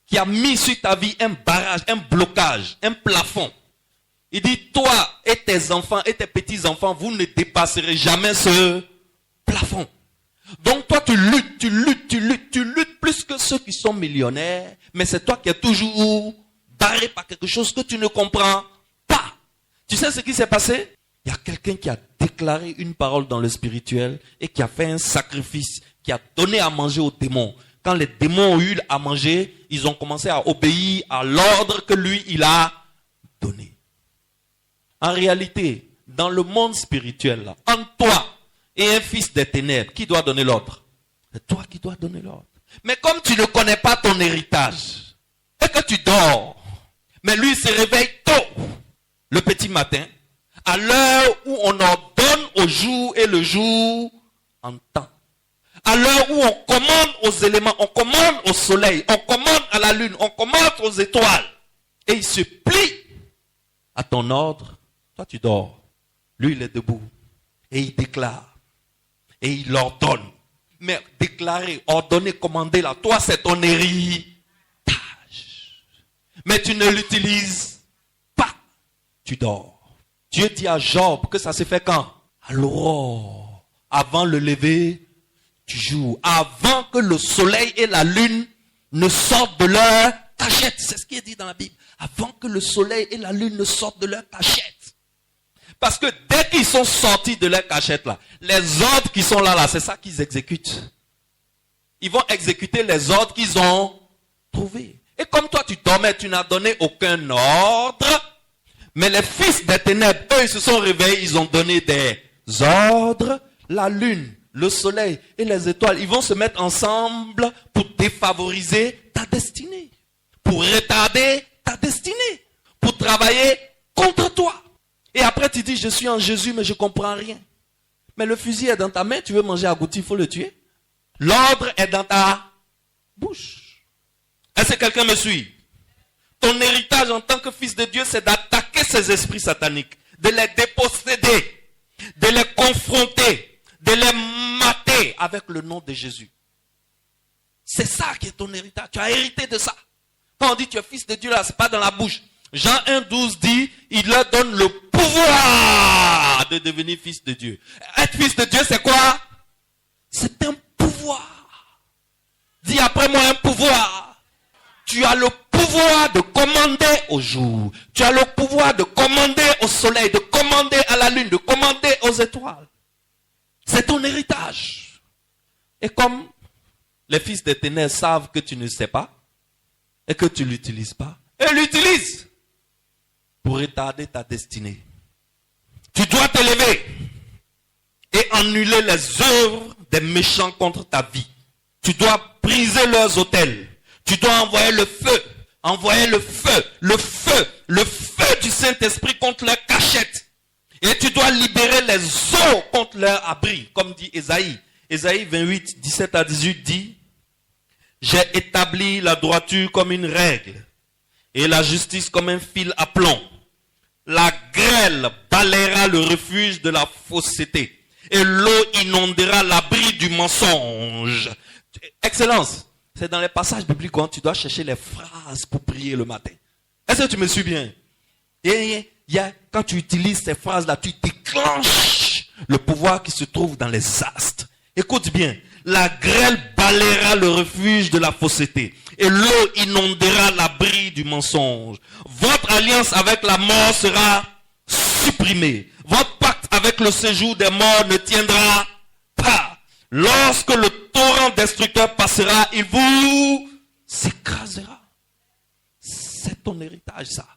qui a mis sur ta vie un barrage, un blocage, un plafond. Il dit, toi et tes enfants et tes petits-enfants, vous ne dépasserez jamais ce plafond. Donc toi, tu luttes plus que ceux qui sont millionnaires, mais c'est toi qui es toujours barré par quelque chose que tu ne comprends pas. Tu sais ce qui s'est passé? Il y a quelqu'un qui a déclaré une parole dans le spirituel et qui a fait un sacrifice, qui a donné à manger aux démons. Quand les démons ont eu à manger, ils ont commencé à obéir à l'ordre que lui, il a donné. En réalité, dans le monde spirituel, là, entre toi et un fils des ténèbres, qui doit donner l'ordre? C'est toi qui dois donner l'ordre. Mais comme tu ne connais pas ton héritage, et que tu dors, mais lui se réveille tôt, le petit matin, à l'heure où on ordonne au jour et le jour entend. à l'heure où on commande aux éléments, on commande au soleil, on commande à la lune, on commande aux étoiles. Et il se plie à ton ordre. Toi, tu dors. Lui, il est debout. Et il déclare. Et il ordonne. Mais déclarer, ordonner, commander là, toi, c'est ton héritage. Mais tu ne l'utilises pas. Tu dors. Dieu dit à Job que ça s'est fait quand? À l'aurore. Avant le lever du jour. Avant que le soleil et la lune ne sortent de leur cachette. C'est ce qui est dit dans la Bible. Avant que le soleil et la lune ne sortent de leur cachette. Parce que dès qu'ils sont sortis de leur cachette là, les ordres qui sont là, c'est ça qu'ils exécutent. Ils vont exécuter les ordres qu'ils ont trouvés. Et comme toi tu dormais, tu n'as donné aucun ordre. Mais les fils des ténèbres, eux, ils se sont réveillés, ils ont donné des ordres. La lune, le soleil et les étoiles, ils vont se mettre ensemble pour défavoriser ta destinée. Pour retarder ta destinée. Pour travailler contre toi. Et après tu dis, je suis en Jésus, mais je ne comprends rien. Mais le fusil est dans ta main, tu veux manger agouti, il faut le tuer. L'ordre est dans ta bouche. Est-ce que quelqu'un me suit? Ton héritage en tant que fils de Dieu, c'est d'attaquer ces esprits sataniques, de les déposséder, de les confronter, de les mater avec le nom de Jésus. C'est ça qui est ton héritage. Tu as hérité de ça. Quand on dit tu es fils de Dieu, là, c'est pas dans la bouche. Jean 1,12 dit, il leur donne le pouvoir de devenir fils de Dieu. Être fils de Dieu, c'est quoi? C'est un pouvoir. Dis après moi un pouvoir. Tu as le pouvoir de commander au jour. Tu as le pouvoir de commander au soleil, de commander à la lune, de commander aux étoiles. C'est ton héritage. Et comme les fils des ténèbres savent que tu ne sais pas et que tu ne l'utilises pas, ils l'utilisent pour retarder ta destinée. Tu dois te lever et annuler les œuvres des méchants contre ta vie. Tu dois briser leurs autels. Tu dois envoyer le feu. Envoyer le feu. Le feu. Le feu du Saint-Esprit contre leur cachette. Et tu dois libérer les eaux contre leur abri. Comme dit Ésaïe. Ésaïe 28, 17 à 18 dit, j'ai établi la droiture comme une règle et la justice comme un fil à plomb. La grêle balayera le refuge de la fausseté et l'eau inondera l'abri du mensonge. Excellence, c'est dans les passages bibliques quand tu dois chercher les phrases pour prier le matin. Est-ce que tu me suis bien? Quand tu utilises ces phrases-là, tu déclenches le pouvoir qui se trouve dans les astres. Écoute bien, la grêle balayera le refuge de la fausseté et l'eau inondera l'abri du mensonge. Votre alliance avec la mort sera supprimée. Votre pacte avec le séjour des morts ne tiendra pas. Lorsque le torrent destructeur passera, il vous s'écrasera. C'est ton héritage, ça.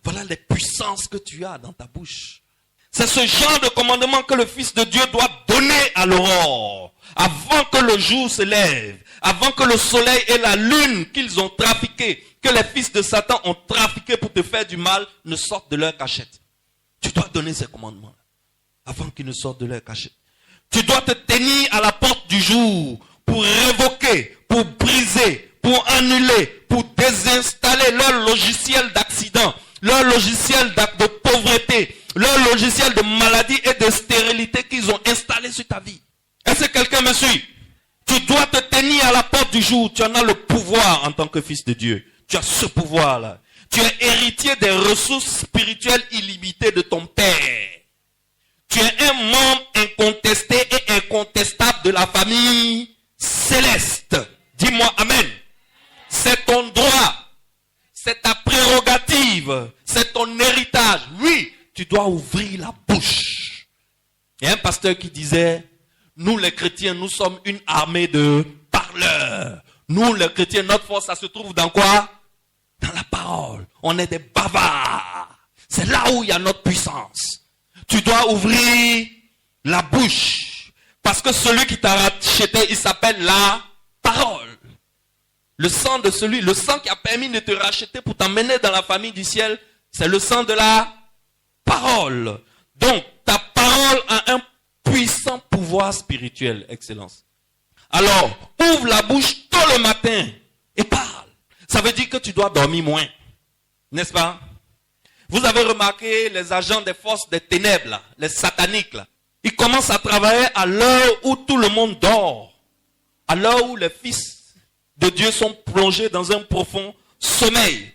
Voilà les puissances que tu as dans ta bouche. C'est ce genre de commandement que le Fils de Dieu doit donner à l'aurore. Avant que le jour se lève. Avant que le soleil et la lune qu'ils ont trafiqué, que les fils de Satan ont trafiqué pour te faire du mal, ne sortent de leur cachette. Tu dois donner ces commandements avant qu'ils ne sortent de leur cachette. Tu dois te tenir à la porte du jour pour révoquer, pour briser, pour annuler, pour désinstaller leur logiciel d'accident, leur logiciel de pauvreté, leur logiciel de maladie et de stérilité qu'ils ont installé sur ta vie. Est-ce que quelqu'un me suit? Tu dois te tenir à la porte du jour. Tu en as le pouvoir en tant que fils de Dieu. Tu as ce pouvoir-là. Tu es héritier des ressources spirituelles illimitées de ton Père. Tu es un membre incontesté et incontestable de la famille céleste. Dis-moi Amen. C'est ton droit. C'est ta prérogative. C'est ton héritage. Oui, tu dois ouvrir la bouche. Il y a un pasteur qui disait, nous les chrétiens, nous sommes une armée de parleurs. Nous les chrétiens, notre force, ça se trouve dans quoi? Dans la parole. On est des bavards. C'est là où il y a notre puissance. Tu dois ouvrir la bouche. Parce que celui qui t'a racheté, il s'appelle la parole. Le sang qui a permis de te racheter pour t'emmener dans la famille du ciel, c'est le sang de la parole. Donc, ta parole a un puissant pouvoir spirituel, excellence. Alors, ouvre la bouche tôt le matin et parle. Ça veut dire que tu dois dormir moins. N'est-ce pas? Vous avez remarqué les agents des forces des ténèbres, là, les sataniques, là. Ils commencent à travailler à l'heure où tout le monde dort. À l'heure où les fils de Dieu sont plongés dans un profond sommeil.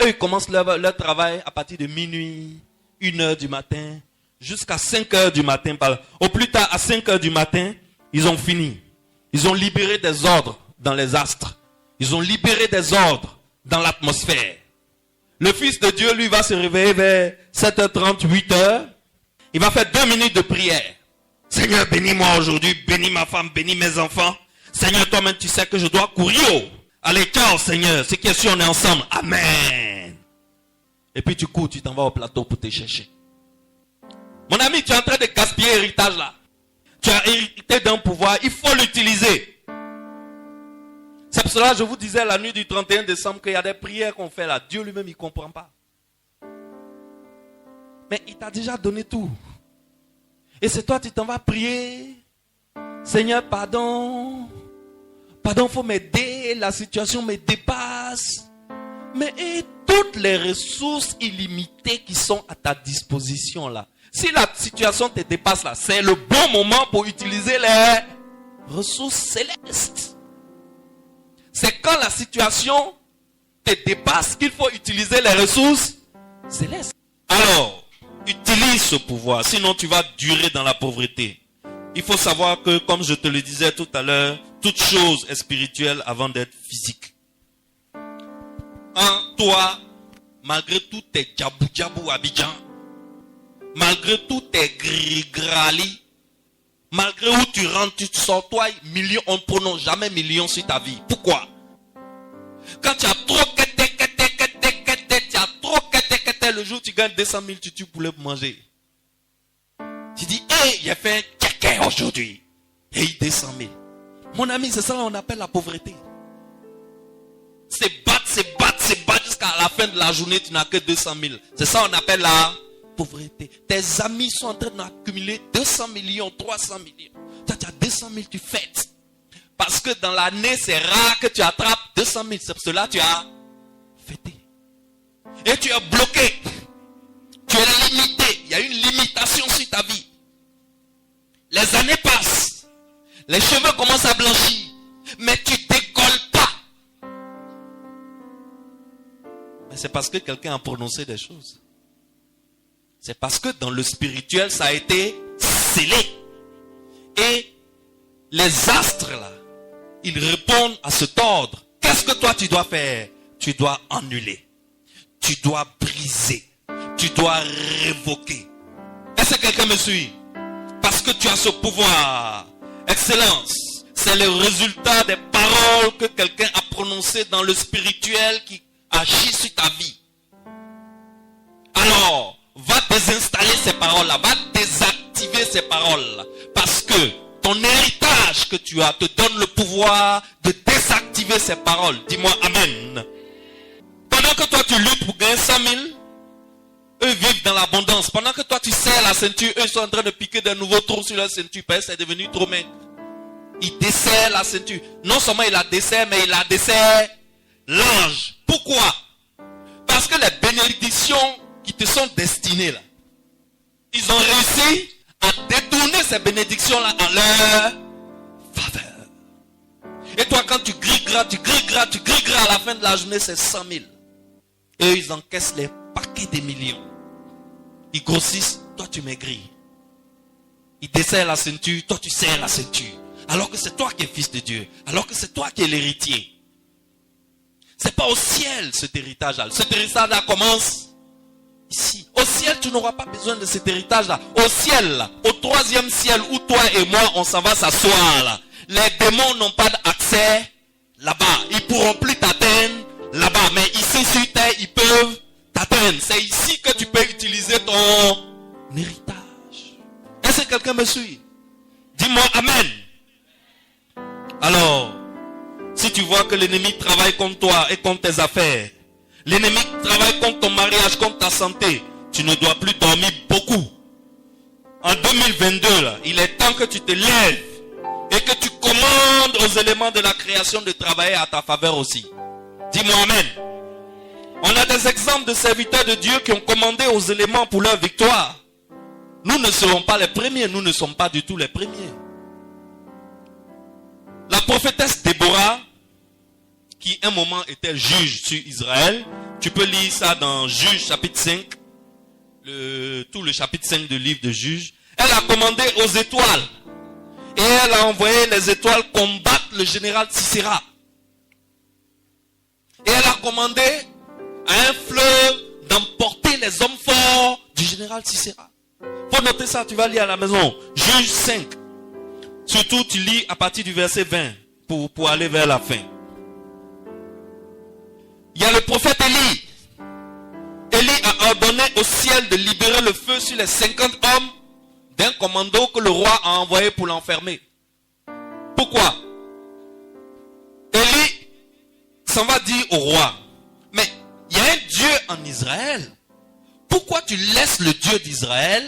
Eux, ils commencent leur travail à partir de minuit, 1h du matin, jusqu'à 5h du matin. Au plus tard, à 5h du matin, ils ont fini. Ils ont libéré des ordres dans les astres. Ils ont libéré des ordres dans l'atmosphère. Le Fils de Dieu, lui, va se réveiller vers 7h30, 8h. Il va faire 2 minutes de prière. Seigneur, bénis-moi aujourd'hui, bénis ma femme, bénis mes enfants. Seigneur, toi-même, tu sais que je dois courir. Allez, ciao, Seigneur. C'est que si on est ensemble. Amen. Et puis tu cours, tu t'en vas au plateau pour te chercher. Mon ami, tu es en train de gaspiller l'héritage là. Tu as hérité d'un pouvoir, il faut l'utiliser. C'est pour cela que je vous disais la nuit du 31 décembre qu'il y a des prières qu'on fait là. Dieu lui-même, il ne comprend pas. Mais il t'a déjà donné tout. Et c'est toi, tu t'en vas prier. Seigneur, pardon. Pardon, il faut m'aider. La situation me dépasse. Mais et toutes les ressources illimitées qui sont à ta disposition là. Si la situation te dépasse là, c'est le bon moment pour utiliser les ressources célestes. C'est quand la situation te dépasse qu'il faut utiliser les ressources célestes. Alors, utilise ce pouvoir, sinon tu vas durer dans la pauvreté. Il faut savoir que, comme je te le disais tout à l'heure, toute chose est spirituelle avant d'être physique. En toi, malgré tous tes djabou Abidjan, malgré tous tes gris-grali, malgré où tu rentres, tu sors, toi, million, on ne prononce jamais million sur ta vie. Pourquoi? Quand tu as trop le jour où tu gagnes 200 000, tu tues poulet pour manger. Tu dis, hey, j'ai fait un caca aujourd'hui. Hey, 200 000. Mon ami, c'est ça qu'on appelle la pauvreté. C'est battre jusqu'à la fin de la journée, tu n'as que 200 000. C'est ça qu'on appelle la pauvreté. Tes amis sont en train d'accumuler 200 millions, 300 millions. Toi, tu as 200 000, tu fêtes. Parce que dans l'année, c'est rare que tu attrapes 200 000. C'est pour cela que tu as fêté. Et tu es bloqué. Tu es limité. Il y a une limitation sur ta vie. Les années passent. Les cheveux commencent à blanchir. Mais tu ne décolles pas. Mais c'est parce que quelqu'un a prononcé des choses. C'est parce que dans le spirituel, ça a été scellé. Et les astres là, ils répondent à cet ordre. Qu'est-ce que toi tu dois faire? Tu dois annuler. Tu dois briser. Tu dois révoquer. Est-ce que quelqu'un me suit? Parce que tu as ce pouvoir. Excellence. C'est le résultat des paroles que quelqu'un a prononcées dans le spirituel qui agit sur ta vie. Alors, va désinstaller ces paroles-là. Va désactiver ces paroles-là. Parce que ton héritage que tu as te donne le pouvoir de désactiver ces paroles. Dis-moi Amen. Pendant que toi tu luttes pour gagner 100 000, eux vivent dans l'abondance. Pendant que toi tu serres la ceinture, eux sont en train de piquer de nouveaux trous sur leur ceinture. Parce que c'est devenu trop maigre. Ils desserrent la ceinture. Non seulement il la desserre, mais il la desserre l'ange. Pourquoi? Parce que les bénédictions qui te sont destinées là, ils ont réussi à détourner ces bénédictions-là en leur faveur. Et toi, quand tu grigras à la fin de la journée, c'est 100 000. Et ils encaissent les paquets de millions. Ils grossissent, toi tu maigris. Ils desserrent la ceinture, toi tu serres la ceinture. Alors que c'est toi qui es fils de Dieu. Alors que c'est toi qui es l'héritier. C'est pas au ciel cet héritage-là. Cet héritage-là commence ici. Au ciel, tu n'auras pas besoin de cet héritage-là. Au ciel, là, au 3e ciel où toi et moi, on s'en va s'asseoir là. Les démons n'ont pas d'accès là-bas. Ils ne pourront plus t'atteindre là-bas. Mais ici sur terre, ils peuvent t'atteindre. C'est ici que tu peux utiliser ton héritage. Est-ce que quelqu'un me suit? Dis-moi Amen. Alors, si tu vois que l'ennemi travaille contre toi et contre tes affaires, l'ennemi travaille contre ton mariage, contre ta santé, tu ne dois plus dormir beaucoup. En 2022, là, il est temps que tu te lèves Et que tu commandes aux éléments de la création de travailler à ta faveur aussi. Dis-moi amen. On a des exemples de serviteurs de Dieu qui ont commandé aux éléments pour leur victoire. Nous ne serons pas les premiers. Nous ne sommes pas du tout les premiers. La prophétesse Déborah, qui un moment était juge sur Israël. Tu peux lire ça dans Juges chapitre 5. Tout le chapitre 5 du livre de Juges. Elle a commandé aux étoiles. Et elle a envoyé les étoiles combattre le général Sisera. Et elle a commandé à un fleuve d'emporter les hommes forts du général Sisera. Faut noter ça, tu vas lire à la maison. Juges 5. Surtout, tu lis à partir du verset 20 pour aller vers la fin. Il y a le prophète Élie. Élie a ordonné au ciel de libérer le feu sur les 50 hommes d'un commando que le roi a envoyé pour l'enfermer. Pourquoi? Élie s'en va dire au roi, mais il y a un Dieu en Israël. Pourquoi tu laisses le Dieu d'Israël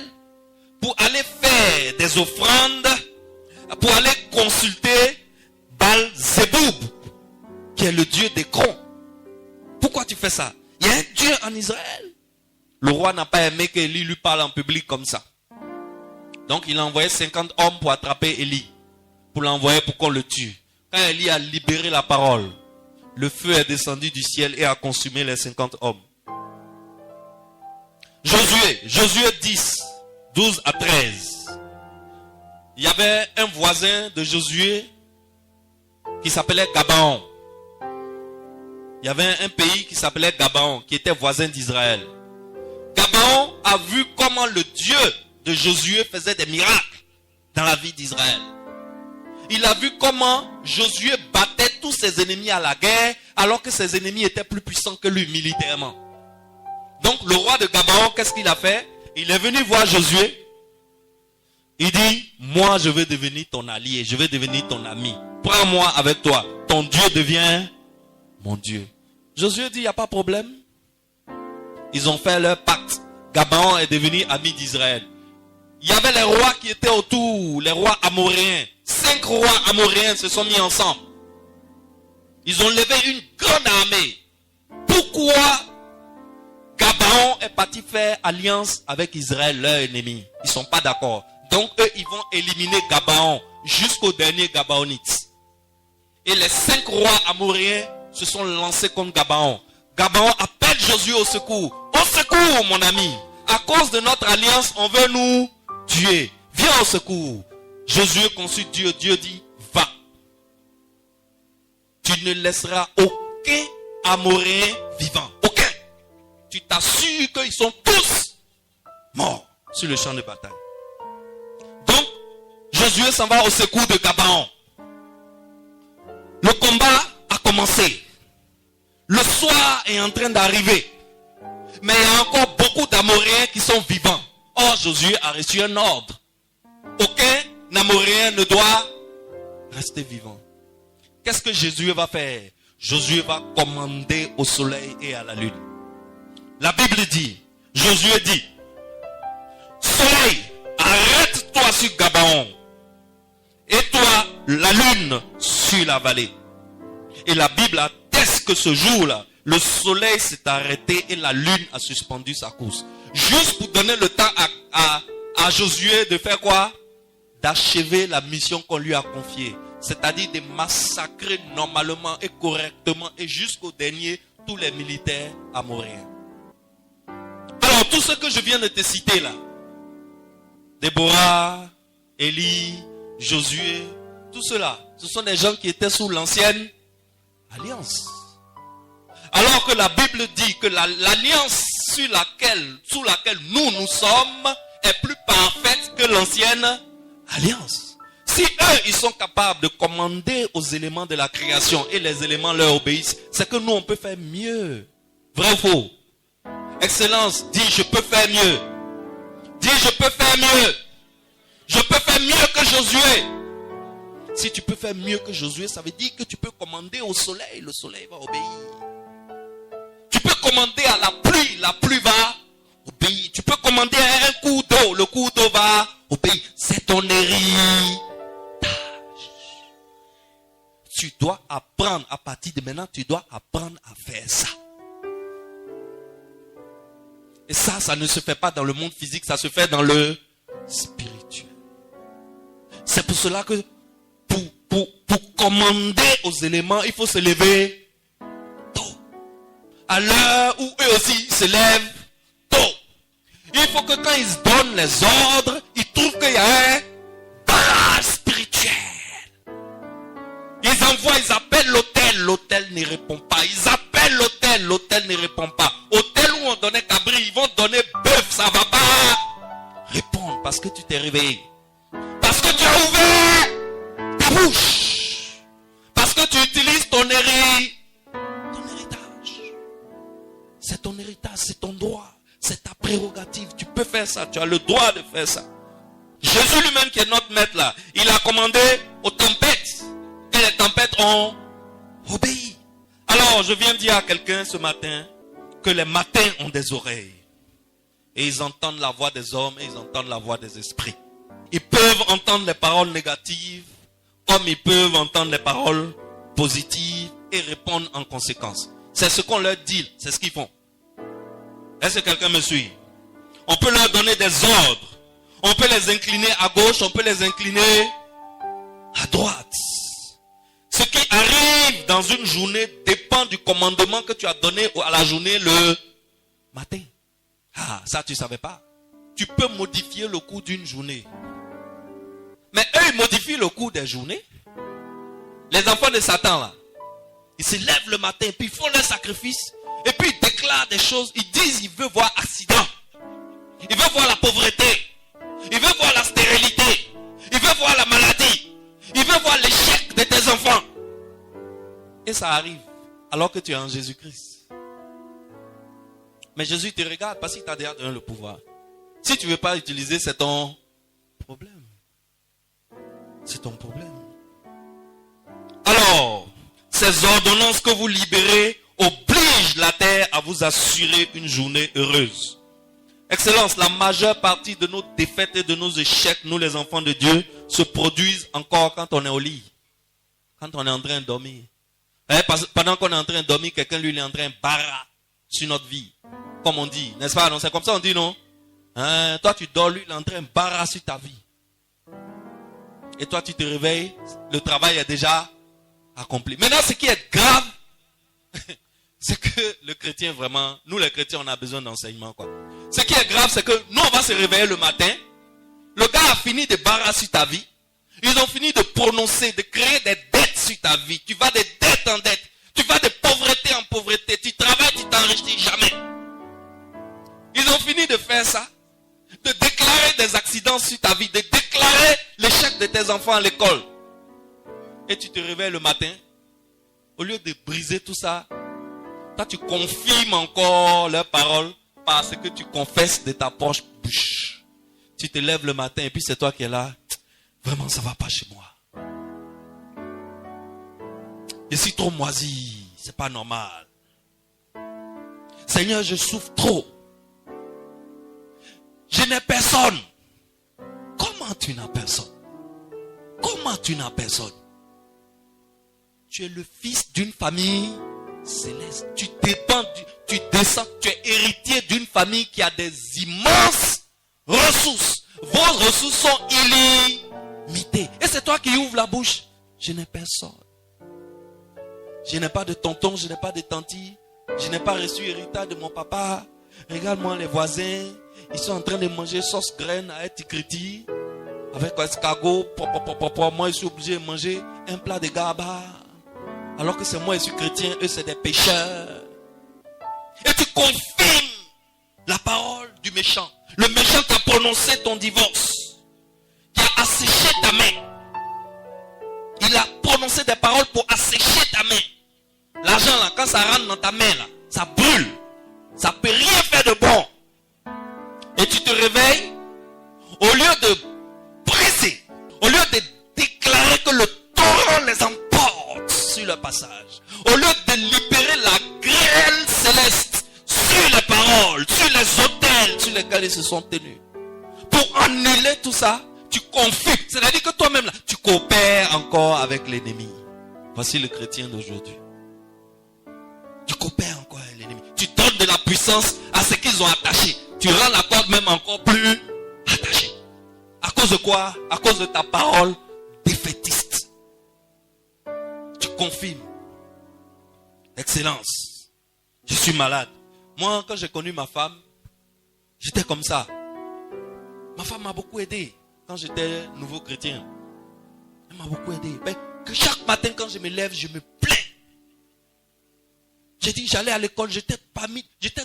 pour aller faire des offrandes, pour aller consulter Baal-Zéboub, qui est le Dieu des crons? Pourquoi tu fais ça? Il y a un Dieu en Israël. Le roi n'a pas aimé qu'Élie lui parle en public comme ça. Donc il a envoyé 50 hommes pour attraper Élie, pour l'envoyer pour qu'on le tue. Quand Élie a libéré la parole, le feu est descendu du ciel et a consumé les 50 hommes. Josué 10, 12 à 13. Il y avait un voisin de Josué qui s'appelait Gabaon. Il y avait un pays qui s'appelait Gabaon, qui était voisin d'Israël. Gabaon a vu comment le Dieu de Josué faisait des miracles dans la vie d'Israël. Il a vu comment Josué battait tous ses ennemis à la guerre, alors que ses ennemis étaient plus puissants que lui militairement. Donc le roi de Gabaon, qu'est-ce qu'il a fait? Il est venu voir Josué. Il dit, moi je veux devenir ton allié, je veux devenir ton ami. Prends-moi avec toi. Ton Dieu devient mon Dieu. Josué dit, il n'y a pas de problème. Ils ont fait leur pacte. Gabaon est devenu ami d'Israël. Il y avait les rois qui étaient autour, les rois amoréens. 5 rois amoréens se sont mis ensemble. Ils ont levé une grande armée. Pourquoi Gabaon est parti faire alliance avec Israël, leur ennemi? Ils ne sont pas d'accord. Donc eux, ils vont éliminer Gabaon jusqu'au dernier Gabaonite. Et les 5 rois amoréens se sont lancés contre Gabaon. Gabaon appelle Josué au secours. Au secours, mon ami. À cause de notre alliance, on veut nous tuer. Viens au secours. Josué consulte Dieu. Dieu dit, va. Tu ne laisseras aucun amoréen vivant. Aucun. Tu t'assures qu'ils sont tous morts sur le champ de bataille. Donc, Josué s'en va au secours de Gabaon. Le combat a commencé. Le soir est en train d'arriver. Mais il y a encore beaucoup d'Amoréens qui sont vivants. Or, Josué a reçu un ordre. Aucun Amoréen ne doit rester vivant. Qu'est-ce que Josué va faire? Josué va commander au soleil et à la lune. La Bible dit, Josué dit, soleil, arrête-toi sur Gabaon. Et toi, la lune, sur la vallée. Et la Bible atteste que ce jour-là, le soleil s'est arrêté et la lune a suspendu sa course. Juste pour donner le temps à Josué de faire quoi? D'achever la mission qu'on lui a confiée. C'est-à-dire de massacrer normalement et correctement et jusqu'au dernier tous les militaires amoréens. Alors tout ce que je viens de te citer là, Déborah, Élie, Josué, tout cela, ce sont des gens qui étaient sous l'ancienne alliance. Alors que la Bible dit que l'alliance sous laquelle nous sommes est plus parfaite que l'ancienne alliance. Si eux, ils sont capables de commander aux éléments de la création et les éléments leur obéissent, c'est que nous, on peut faire mieux. Vrai ou faux? Excellence, dis je peux faire mieux. Dis je peux faire mieux. Je peux faire mieux que Josué. Si tu peux faire mieux que Josué, ça veut dire que tu peux commander au soleil, le soleil va obéir. Tu peux commander à la pluie va obéir. Tu peux commander à un cours d'eau, le cours d'eau va obéir. C'est ton héritage. à partir de maintenant, tu dois apprendre à faire ça. Et ça ne se fait pas dans le monde physique, ça se fait dans le spirituel. C'est pour cela que pour commander aux éléments, il faut se lever tôt. À l'heure où eux aussi se lèvent tôt. Il faut que quand ils donnent les ordres, ils trouvent qu'il y a un barrage spirituel. Ils envoient, ils appellent l'hôtel ne répond pas. Ils appellent l'hôtel ne répond pas. Hôtel où on donnait cabri, ils vont donner bœuf, ça va pas répondre parce que tu t'es réveillé. Parce que tu as ouvert ta bouche. Parce que tu utilises ton héritage. C'est ton héritage, c'est ton droit. C'est ta prérogative. Tu peux faire ça. Tu as le droit de faire ça. Jésus lui-même qui est notre maître là, il a commandé aux tempêtes. Et les tempêtes ont obéi. Alors je viens dire à quelqu'un ce matin que les matins ont des oreilles. Et ils entendent la voix des hommes et ils entendent la voix des esprits. Ils peuvent entendre les paroles négatives, comme ils peuvent entendre les paroles positives et répondre en conséquence. C'est ce qu'on leur dit, c'est ce qu'ils font. Est-ce que quelqu'un me suit? On peut leur donner des ordres. On peut les incliner à gauche, on peut les incliner à droite. Ce qui arrive dans une journée dépend du commandement que tu as donné à la journée le matin. Ah, ça tu ne savais pas. Tu peux modifier le cours d'une journée. Mais eux, ils modifient le cours des journées. Les enfants de Satan, là, ils se lèvent le matin, puis ils font leur sacrifice, et puis ils déclarent des choses. Ils disent, ils veulent voir accident. Ils veulent voir la pauvreté. Ils veulent voir la stérilité. Ils veulent voir la maladie. Ils veulent voir l'échec de tes enfants. Et ça arrive, alors que tu es en Jésus-Christ. Mais Jésus te regarde parce qu'il t'a déjà donné le pouvoir. Si tu ne veux pas l'utiliser, c'est ton problème. C'est ton problème. Alors, ces ordonnances que vous libérez obligent la terre à vous assurer une journée heureuse. Excellence, la majeure partie de nos défaites et de nos échecs, nous les enfants de Dieu, se produisent encore quand on est au lit. Quand on est en train de dormir. Pendant qu'on est en train de dormir, quelqu'un lui est en train de barrer sur notre vie. Comme on dit, n'est-ce pas? Non, c'est comme ça on dit, non? Toi tu dors, lui il est en train de barrer sur ta vie. Et toi tu te réveilles, le travail est déjà accompli. Maintenant ce qui est grave, c'est que le chrétien vraiment, nous les chrétiens on a besoin d'enseignement quoi. Ce qui est grave c'est que nous on va se réveiller le matin, le gars a fini de barrer sur ta vie, ils ont fini de prononcer, de créer des dettes sur ta vie, tu vas de dette en dette, tu vas de pauvreté en pauvreté, tu travailles, tu t'enrichis jamais. Ils ont fini de faire ça, de déclarer des accidents sur ta vie, de déclarer l'échec de tes enfants à l'école. Et tu te réveilles le matin, au lieu de briser tout ça, toi tu confirmes encore leurs paroles parce que tu confesses de ta propre bouche. Tu te lèves le matin et puis c'est toi qui es là. Vraiment ça va pas chez moi. Je suis trop moisi, c'est pas normal. Seigneur, je souffre trop. Je n'ai personne. Comment tu n'as personne? Comment tu n'as personne? Tu es le fils d'une famille céleste. Tu descends, tu es héritier d'une famille qui a des immenses ressources. Vos ressources sont illimitées. Et c'est toi qui ouvres la bouche. Je n'ai personne. Je n'ai pas de tonton, je n'ai pas de tantie. Je n'ai pas reçu héritage de mon papa. Regarde-moi les voisins. Ils sont en train de manger sauce graine à etikriti. Avec escargot. Moi, je suis obligé de manger un plat de gaba. Alors que c'est moi, je suis chrétien. Eux, c'est des pécheurs. Et tu confirmes la parole du méchant. Le méchant qui a prononcé ton divorce. Qui a asséché ta main. Il a prononcé des paroles pour assécher ta main. L'argent là, quand ça rentre dans ta main là, ça brûle. Ça ne peut rien faire de bon. Et tu te réveilles, au lieu de briser, au lieu de déclarer que le torrent les emporte sur le passage, au lieu de libérer la grêle céleste sur les paroles, sur les autels sur lesquels ils se sont tenus, pour annuler tout ça, tu confirmes. C'est-à-dire que toi-même là, tu coopères encore avec l'ennemi. Voici le chrétien d'aujourd'hui. Tu coopères encore avec l'ennemi. Tu donnes de la puissance à ce qu'ils ont attaché. Tu rends la corde même encore plus attachée. À cause de quoi? À cause de ta parole défaitiste. Tu confirmes. Excellence. Je suis malade. Moi, quand j'ai connu ma femme, j'étais comme ça. Ma femme m'a beaucoup aidé quand j'étais nouveau chrétien. Elle m'a beaucoup aidé. Mais que chaque matin quand je me lève, je me plains. J'ai dit, j'allais à l'école, j'étais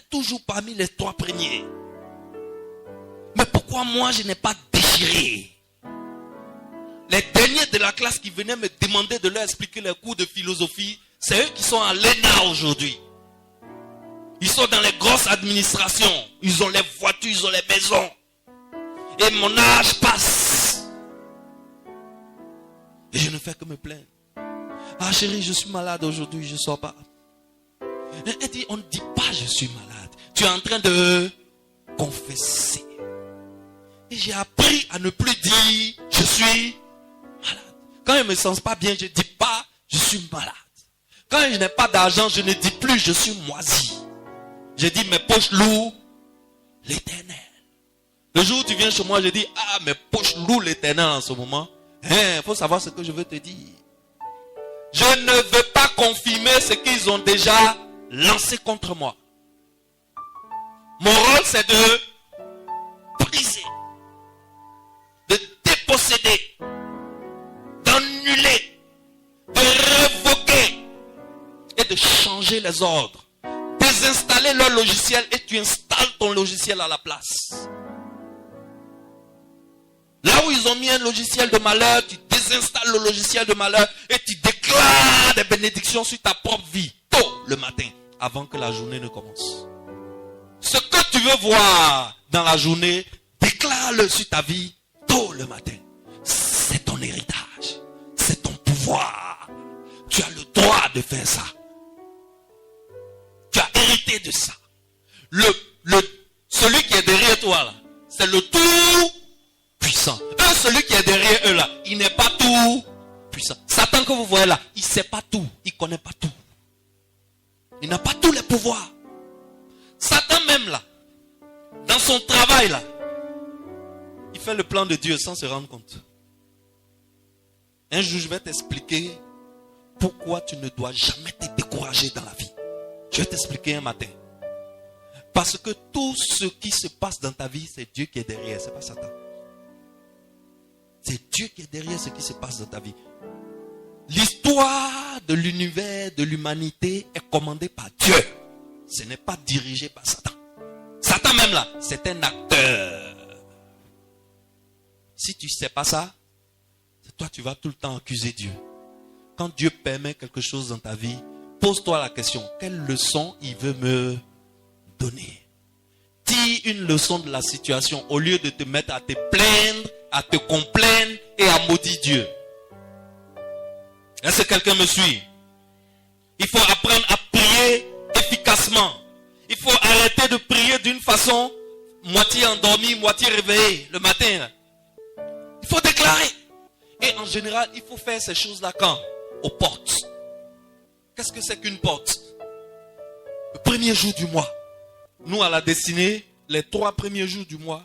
toujours parmi les 3 premiers. Mais pourquoi moi je n'ai pas déchiré? Les derniers de la classe qui venaient me demander de leur expliquer les cours de philosophie, c'est eux qui sont à l'ENA aujourd'hui. Ils sont dans les grosses administrations. Ils ont les voitures, ils ont les maisons. Et mon âge passe. Et je ne fais que me plaindre. Ah chérie, je suis malade aujourd'hui, je ne sors pas. Elle dit, on ne dit pas je suis malade. Tu es en train de confesser. Et j'ai appris à ne plus dire je suis malade. Quand je ne me sens pas bien, je ne dis pas je suis malade. Quand je n'ai pas d'argent, je ne dis plus je suis moisi. Je dis mes poches louent l'Éternel. Le jour où tu viens chez moi, je dis ah mes poches louent l'Éternel en ce moment. Il faut savoir ce que je veux te dire. Je ne veux pas confirmer ce qu'ils ont déjà lancé contre moi. Mon rôle c'est de briser, de déposséder, d'annuler, de révoquer et de changer les ordres. Désinstaller leur logiciel et tu installes ton logiciel à la place. Là où ils ont mis un logiciel de malheur, tu désinstalles le logiciel de malheur et tu déclares des bénédictions sur ta propre vie tôt le matin avant que la journée ne commence. Ce que tu veux voir dans la journée, déclare-le sur ta vie tôt le matin. C'est ton héritage, c'est ton pouvoir. Tu as le droit de faire ça. Tu as hérité de ça. Celui qui est derrière toi là, c'est le tout puissant. Celui qui est derrière eux là, il n'est pas tout puissant. Satan que vous voyez là, il ne sait pas tout, il ne connaît pas tout. Il n'a pas tous les pouvoirs. Satan même là, dans son travail là, il fait le plan de Dieu sans se rendre compte. Un jour je vais t'expliquer pourquoi tu ne dois jamais te décourager dans la vie. Je vais t'expliquer un matin. Parce que tout ce qui se passe dans ta vie, c'est Dieu qui est derrière, c'est pas Satan. C'est Dieu qui est derrière ce qui se passe dans ta vie. L'histoire de l'univers, de l'humanité est commandée par Dieu. Ce n'est pas dirigé par Satan. Satan même là, c'est un acteur. Si tu ne sais pas ça, toi tu vas tout le temps accuser Dieu. Quand Dieu permet quelque chose dans ta vie, pose-toi la question, quelle leçon il veut me donner? Tire une leçon de la situation au lieu de te mettre à te plaindre, à te complaindre et à maudire Dieu. Est-ce que quelqu'un me suit? Il faut apprendre à prier efficacement. Il faut arrêter de prier d'une façon moitié endormi, moitié réveillé le matin. Il faut déclarer. Et en général, il faut faire ces choses-là quand? Aux portes. Qu'est-ce que c'est qu'une porte? Le premier jour du mois. Nous, à la destinée, les 3 premiers jours du mois,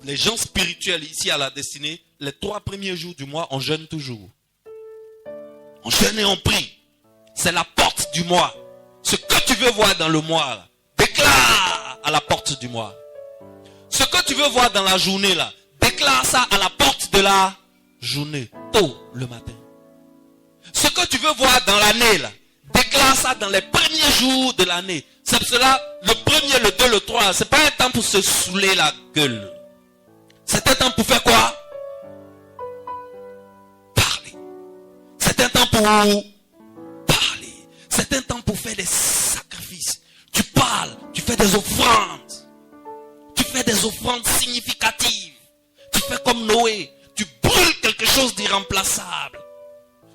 les gens spirituels ici à la destinée, les 3 premiers jours du mois, on jeûne toujours. On jeûne et on prie. C'est la porte du mois. Ce que tu veux voir dans le mois, là, déclare à la porte du mois. Ce que tu veux voir dans la journée, là, déclare ça à la porte de la journée, tôt le matin. Ce que tu veux voir dans l'année, là, déclare ça dans les premiers jours de l'année. C'est pour cela, le premier, le 2, le 3, c'est pas un temps pour se saouler la gueule. C'est un temps pour faire quoi? Parler. C'est un temps pour parler. C'est un temps pour faire des sacrifices. Tu parles, tu fais des offrandes. Tu fais des offrandes significatives. Tu fais comme Noé. Tu brûles quelque chose d'irremplaçable.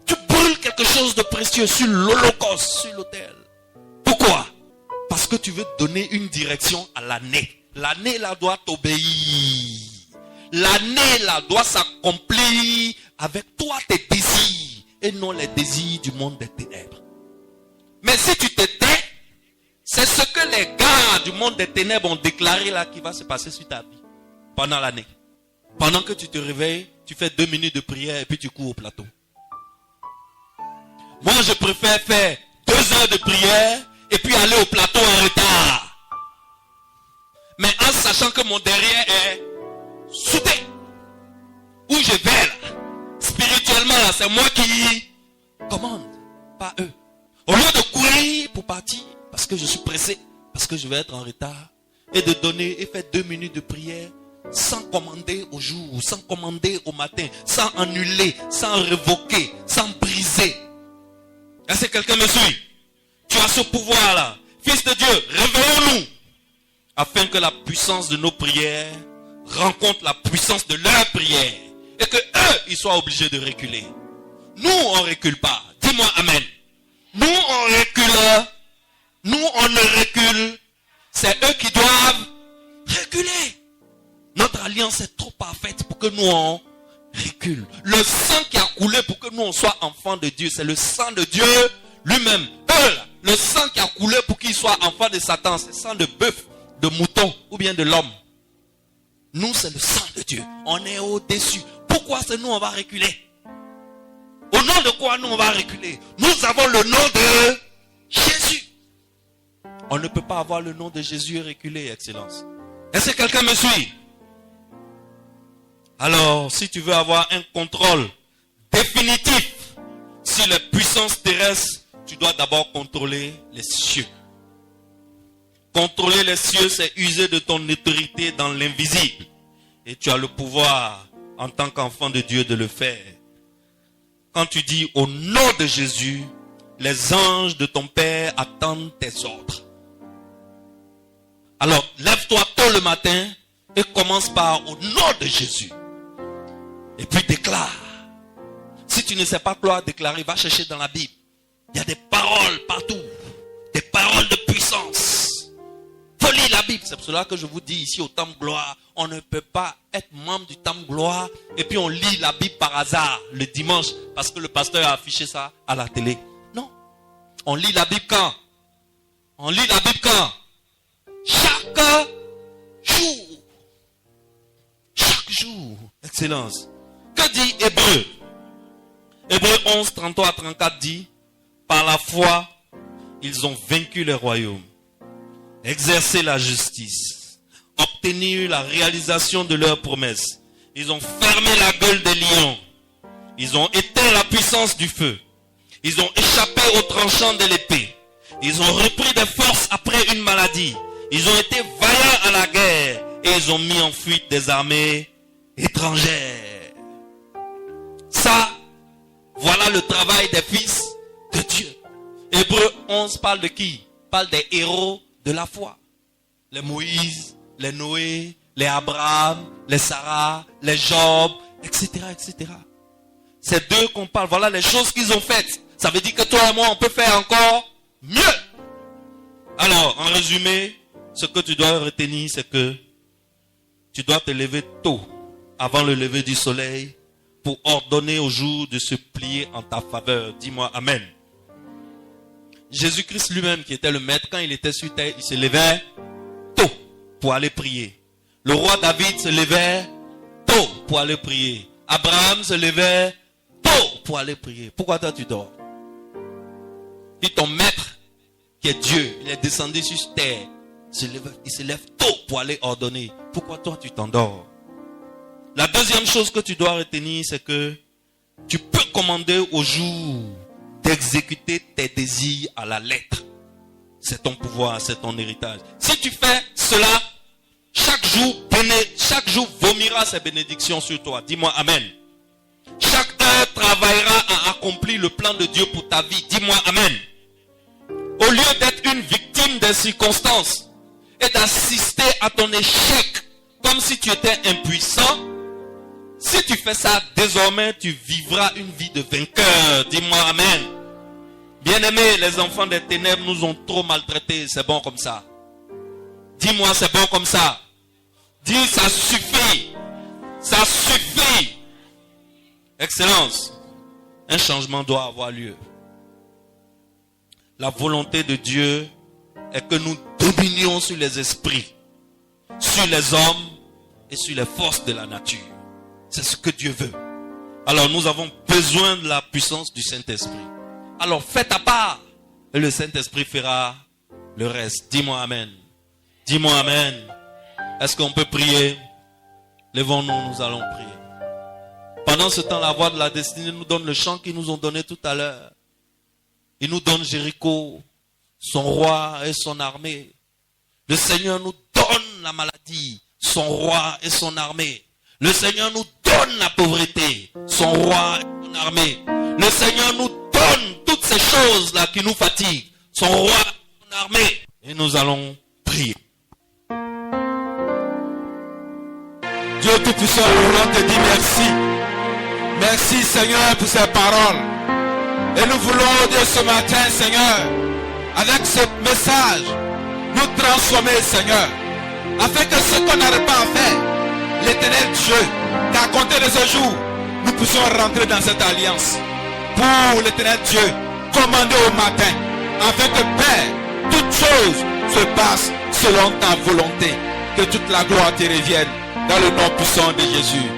Tu brûles quelque chose de précieux sur l'holocauste, sur l'autel. Pourquoi? Parce que tu veux donner une direction à l'année. L'année là doit t'obéir. L'année là doit s'accomplir avec toi tes désirs et non les désirs du monde des ténèbres. Mais si tu te tais, C'est ce que les gars du monde des ténèbres ont déclaré là qui va se passer sur ta vie pendant l'année. Pendant que tu te réveilles, tu fais 2 minutes de prière et puis tu cours au plateau. Moi, je préfère faire 2 heures de prière et puis aller au plateau en retard. Mais en sachant que mon derrière est soudé. Où je vais là, spirituellement, là, c'est moi qui commande, pas eux. Au lieu de courir pour partir, parce que je suis pressé, parce que je vais être en retard, et de donner et faire 2 minutes de prière, sans commander au jour, sans commander au matin, sans annuler, sans révoquer, sans briser. Est-ce que quelqu'un me suit? Tu as ce pouvoir-là. Fils de Dieu, réveillons-nous, afin que la puissance de nos prières rencontre la puissance de leurs prières. Et que eux, ils soient obligés de reculer. Nous, on ne recule pas. Dis-moi amen. Nous, on recule. Nous, on ne recule. C'est eux qui doivent reculer. Notre alliance est trop parfaite pour que nous, on recule. Le sang qui a coulé pour que nous, on soit enfants de Dieu, c'est le sang de Dieu lui-même. Eux, le sang qui a coulé pour qu'ils soient enfants de Satan, c'est le sang de bœuf, de mouton ou bien de l'homme. Nous, c'est le sang de Dieu. On est au-dessus. Pourquoi c'est nous, on va reculer? Au nom de quoi nous, on va reculer? Nous avons le nom de Jésus. On ne peut pas avoir le nom de Jésus et reculer, Excellence. Est-ce que quelqu'un me suit? Alors, si tu veux avoir un contrôle définitif sur les puissances terrestres, tu dois d'abord contrôler les cieux. Contrôler les cieux, c'est user de ton autorité dans l'invisible. Et tu as le pouvoir, en tant qu'enfant de Dieu, de le faire. Quand tu dis au nom de Jésus, les anges de ton Père attendent tes ordres. Alors, lève-toi tôt le matin et commence par au nom de Jésus. Et puis déclare. Si tu ne sais pas quoi déclarer, va chercher dans la Bible. Il y a des paroles partout. Des paroles de puissance. Faut lire la Bible. C'est pour cela que je vous dis ici au Temple Gloire, on ne peut pas être membre du Temple Gloire et puis on lit la Bible par hasard le dimanche parce que le pasteur a affiché ça à la télé. Non. On lit la Bible quand? On lit la Bible quand? Chaque jour. Chaque jour. Excellence. Que dit Hébreu? Hébreu 11, 33 à 34 dit, par la foi, ils ont vaincu le royaume, exercé la justice, obtenu la réalisation de leurs promesses. Ils ont fermé la gueule des lions. Ils ont éteint la puissance du feu. Ils ont échappé au tranchant de l'épée. Ils ont repris des forces après une maladie. Ils ont été vaillants à la guerre et ils ont mis en fuite des armées étrangères. Ça, voilà le travail des fils de Dieu. Hébreu 11 parle de qui? Parle des héros de la foi. Les Moïse, les Noé, les Abraham, les Sarah, les Job, etc., etc. C'est d'eux qu'on parle. Voilà les choses qu'ils ont faites. Ça veut dire que toi et moi, on peut faire encore mieux. Alors, en résumé, ce que tu dois retenir, c'est que tu dois te lever tôt, avant le lever du soleil, pour ordonner au jour de se plier en ta faveur. Dis-moi Amen. Jésus-Christ lui-même, qui était le maître, quand il était sur terre, il se levait tôt pour aller prier. Le roi David se levait tôt pour aller prier. Abraham se levait tôt pour aller prier. Pourquoi toi tu dors? Et ton maître, qui est Dieu, il est descendu sur terre, il se lève tôt pour aller ordonner. Pourquoi toi tu t'endors? La deuxième chose que tu dois retenir, c'est que tu peux commander au jour d'exécuter tes désirs à la lettre. C'est ton pouvoir, c'est ton héritage. Si tu fais cela, chaque jour vomira ses bénédictions sur toi. Dis-moi Amen. Chaque heure travaillera à accomplir le plan de Dieu pour ta vie. Dis-moi Amen. Au lieu d'être une victime des circonstances et d'assister à ton échec comme si tu étais impuissant, si tu fais ça, désormais, tu vivras une vie de vainqueur. Dis-moi Amen. Bien-aimés, les enfants des ténèbres nous ont trop maltraités. C'est bon comme ça. Dis-moi, c'est bon comme ça. Dis, ça suffit. Ça suffit. Excellence. Un changement doit avoir lieu. La volonté de Dieu est que nous dominions sur les esprits, sur les hommes et sur les forces de la nature. C'est ce que Dieu veut. Alors nous avons besoin de la puissance du Saint-Esprit. Alors fais ta part et le Saint-Esprit fera le reste. Dis-moi amen. Dis-moi amen. Est-ce qu'on peut prier? Lèvons-nous, nous allons prier. Pendant ce temps, la voix de la destinée nous donne le chant qu'ils nous ont donné tout à l'heure. Il nous donne Jéricho, son roi et son armée. Le Seigneur nous donne la maladie, son roi et son armée. Le Seigneur nous donne la pauvreté, son roi et son armée. Le Seigneur nous donne toutes ces choses-là qui nous fatiguent, son roi et son armée. Et nous allons prier. Dieu Tout-Puissant, nous voulons te dire merci. Merci Seigneur pour ces paroles. Et nous voulons dire ce matin, Seigneur, avec ce message, nous transformer, Seigneur, afin que ce qu'on n'arrive pas à faire, l'Éternel Dieu, qu'à compter de ce jour, nous puissions rentrer dans cette alliance. Pour l'Éternel Dieu, commander au matin, afin que Père, toutes choses se passent selon ta volonté. Que toute la gloire te revienne dans le nom puissant de Jésus.